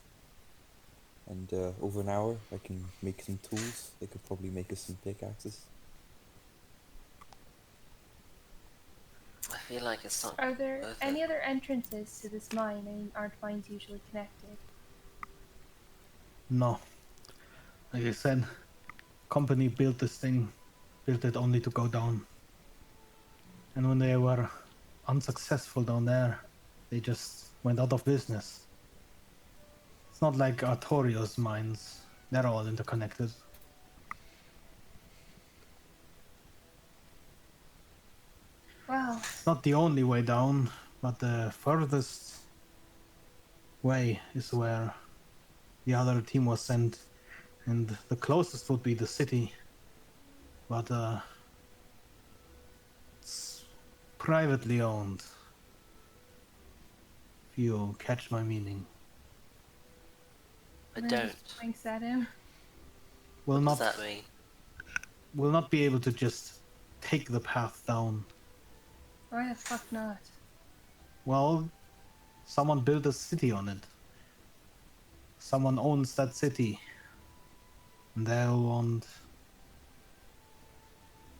And over an hour, I can make some tools. They could probably make us some pickaxes. I feel like it's not. Are there worth any it. other entrances to this mine? I mean, aren't mines usually connected? No. Like I said, company built this thing, built it only to go down. And when they were unsuccessful down there, they just went out of business. It's not like Artorios mines. They're all interconnected. Well, It's not the only way down, but the furthest way is where the other team was sent. And the closest would be the city. But it's privately owned. If you catch my meaning. I I'm don't. just winks at him. Will What does not that mean? will not be able to just take the path down. Why the fuck not? Well, someone built a city on it. Someone owns that city. And they'll want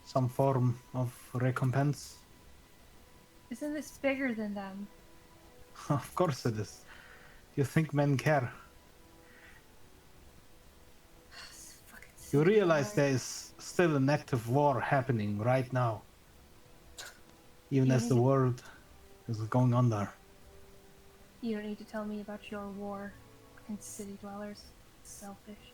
some form of recompense. Isn't this bigger than them? Of course it is. Do you think men care? This fucking You city realize guard. there is still an active war happening right now. Even You as need the to- world is going under. You don't need to tell me about your war. Fucking city dwellers. Selfish.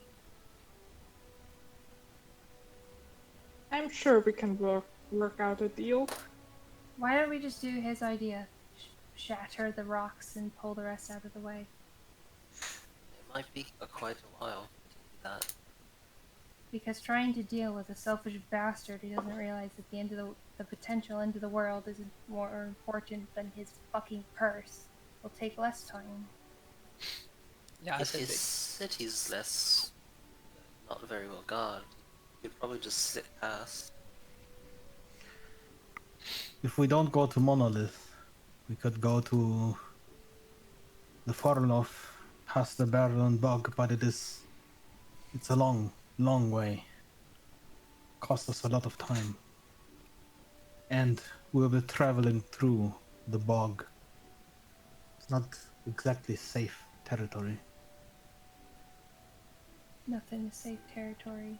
I'm sure we can work out a deal. Why don't we just do his idea? Shatter the rocks and pull the rest out of the way. It might be quite a while to do that. Because trying to deal with a selfish bastard who doesn't realize that the potential end of the world is more important than his fucking purse will take less time. Yeah, I If said his big. city's less not very well guarded, you'd probably just slip past. If we don't go to Monolith, we could go to the Forlof, past the Barrel and Bog, but it's a long, long way. Cost us a lot of time. And we'll be traveling through the bog. It's not exactly safe territory. Nothing is safe territory.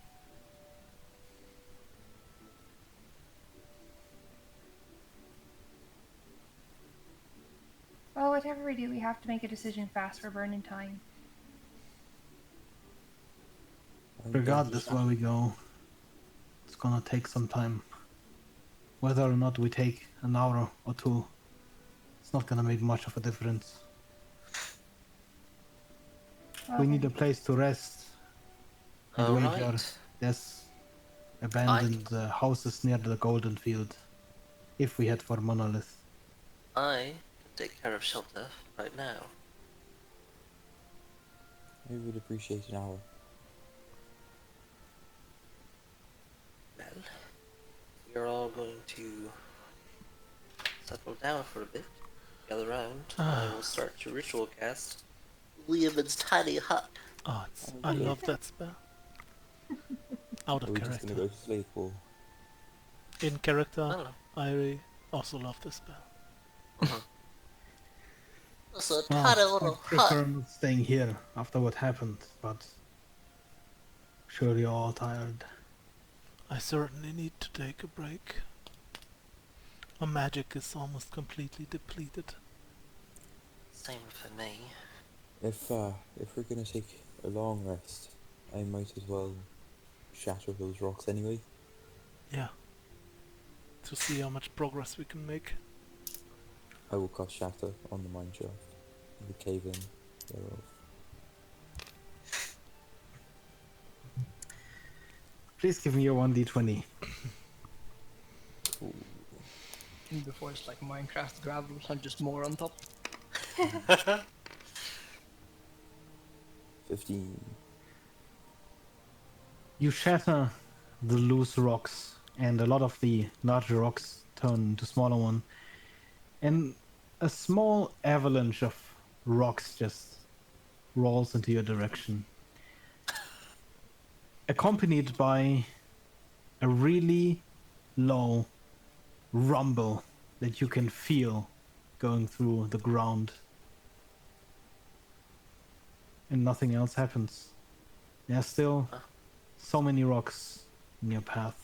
Well, whatever we do, we have to make a decision fast. We're burning time. Regardless where we go, it's gonna take some time. Whether or not we take an hour or two, it's not gonna make much of a difference. Well, We need then, a place to rest and wager. Alright. There's abandoned houses near the Golden Field. If we head for Monolith. I can take care of shelter right now. I would appreciate an hour. Well, we're all going to settle down for a bit. gather round, I will start to ritual cast Liam's tiny hut. Oh, I love that spell. Out Are of we just gonna character. go to sleep or? In I character, don't know. I also love this spell. It's a Well, tiny I little hut. prefer not staying here after what happened, but sure you're all tired. I certainly need to take a break. My magic is almost completely depleted. Same for me. If we're gonna take a long rest, I might as well shatter those rocks anyway. Yeah. To see how much progress we can make. I will cast shatter on the mine shaft, the cave in thereof. Please give me your 1d20. Ooh, Before it's like Minecraft gravel and just more on top. 15. You shatter the loose rocks, and a lot of the larger rocks turn into smaller ones. And a small avalanche of rocks just rolls into your direction, accompanied by a really low rumble that you can feel going through the ground. And nothing else happens. There are still so many rocks in your path.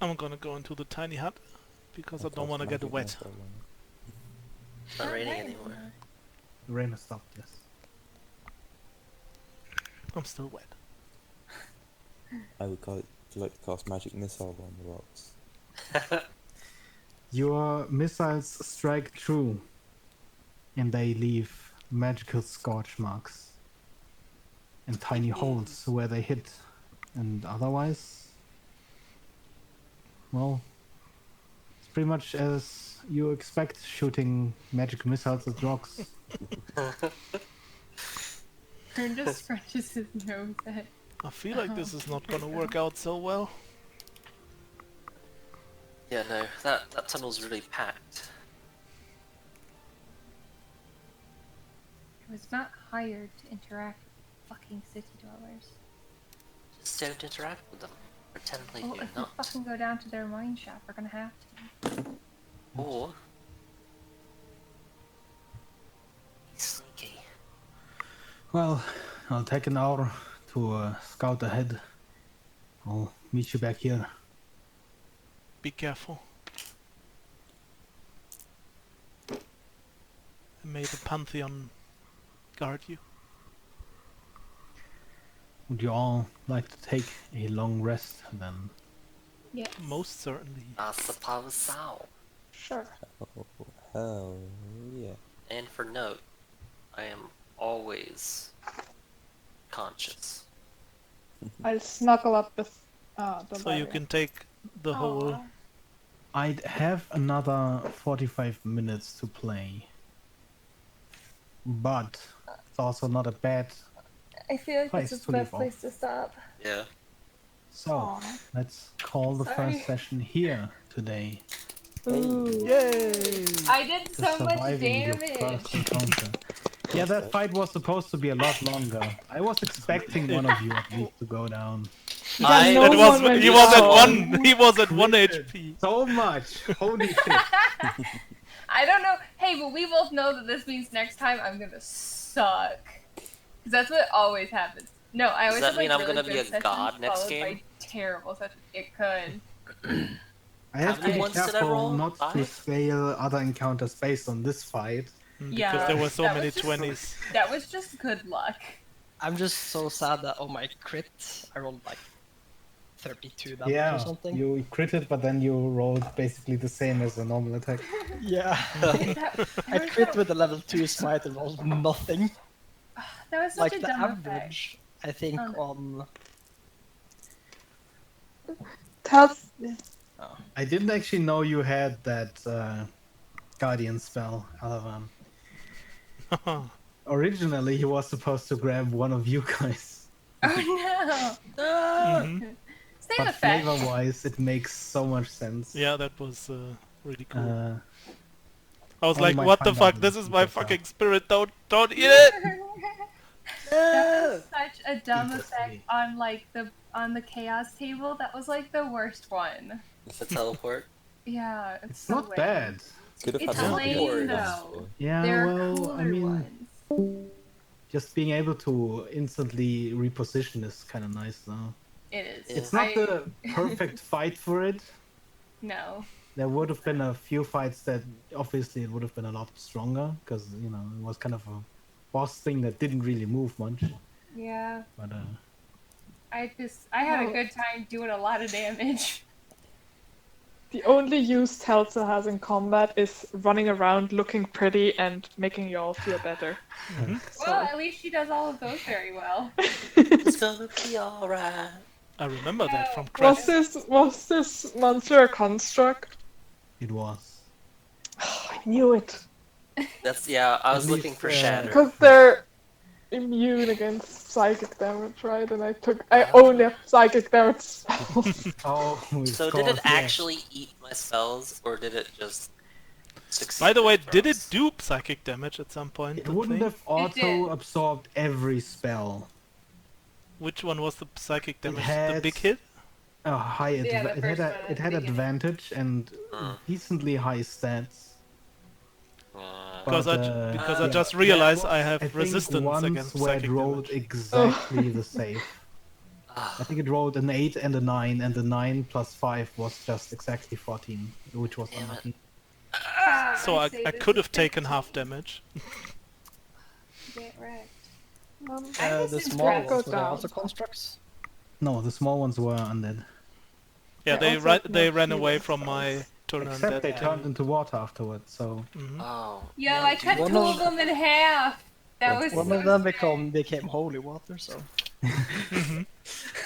I'm gonna go into the tiny hut because I don't cast want to get magic wet. missile on it. It's not raining anymore. The rain has stopped, yes. I'm still wet. I would like to cast magic missile on the rocks. Your missiles strike true, and they leave magical scorch marks and tiny holes where they hit. And otherwise, well, it's pretty much as you expect shooting magic missiles at rocks. Ern just scratches his nose at. I feel like this is not gonna work out so well. Yeah, no, that tunnel's really packed. I was not hired to interact with fucking city dwellers. Just don't interact with them. Pretend like Well, you're if we not. fucking go down to their mine shaft, we're gonna have to. Or be sneaky. Well, I'll take an hour to scout ahead. I'll meet you back here. Be careful. And may the Pantheon guard you. Would you all like to take a long rest then? Yes. Most certainly. I suppose so. Sure. Oh, hell yeah. And for note, I am always conscious. I'll snuggle up with the So you lion. can take the whole. Aw. I'd have another 45 minutes to play. But it's also not a bad I feel like place this is to the leave best off. place to stop. Yeah. So, Aw. let's call the Sorry. first session here today. Ooh. Yay! I did To so much surviving your damage. first encounter. Yeah, that fight was supposed to be a lot longer. I was expecting one of you at least to go down. Yeah, no That was one went he was at down. one. He was at 1 HP. So much! Holy shit! I don't know. Hey, but we both know that this means next time I'm gonna suck. Because that's what always happens. No, I always that have, like, mean I'm really gonna be good a sessions god next followed game? by terrible sessions. It could. I have How to many be ones did I careful roll? not to 5? scale other encounters based on this fight. Because Yeah, there were so that many was just- 20s. That was just good luck. I'm just so sad that on my crit, I rolled like 32 damage Yeah, or something. you critted, but then you rolled basically the same as a normal attack. Yeah. That, I was crit that- with a level 2 smite and rolled nothing. that was such Like a the dumb effect. average, I think, Okay. on. Tell I didn't actually know you had that Guardian spell, Alavan. Originally, he was supposed to grab one of you guys. Oh no! Mhm. Same but effect. flavor-wise, it makes so much sense. Yeah, that was really cool. I was only like, might what the find out fuck? when This the is my details are. fucking spirit. Don't eat it. That was such a dumb Eat effect me. on like the chaos table. That was like the worst one. The teleport. Yeah, it's It's so not lame. bad. Could have It's had lame multiple though. ones, Yeah, There are well, cooler I mean, ones. just being able to instantly reposition is kind of nice, though. It is. Yeah. It's not the perfect fight for it. No. There would have been a few fights that obviously it would have been a lot stronger because it was kind of a boss thing that didn't really move much. Yeah. But I had a good time doing a lot of damage. The only use Telsa has in combat is running around looking pretty and making you all feel better. Well, at least she does all of those very well. It's gonna be alright. I remember that from Was Crash. this monster a construct? it was. I knew it. That's I At was looking least, for Shatter. Because they're immune against psychic damage, right? And I only have psychic damage spells. Oh, So did it actually eat my spells, or did it just succeed? By the way, in did it throws? do psychic damage at some point? It the wouldn't thing? have auto-absorbed every spell. Which one was the psychic damage? The had- big hit? A high Yeah, the it had first one a, at it the had beginning. advantage and decently high stats. Because But, because I yeah, just there realized was, I have think, resistance once against where it psychic rolled damage. exactly the same. I think it rolled an 8 and a 9, and the 9 plus 5 was just exactly 14, which was Damn it. unlucky. So I could have taken half damage. Get wrecked. The just small impressed. ones, were they down. also constructs? No, the small ones were undead. Yeah, They also have they no ran away healing from spells. my turn Except undead they thing. turned into water afterwards, so... Oh. Yo, man, I dude. cut two of them in half. That was One so of them sick. became holy water, so...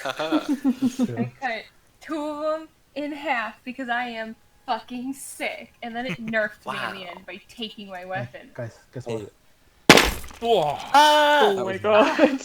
Haha. I cut two of them in half because I am fucking sick, and then it nerfed me in the Wow. end by taking my weapon. Guys, guess what? Hey, Whoa. Oh my god.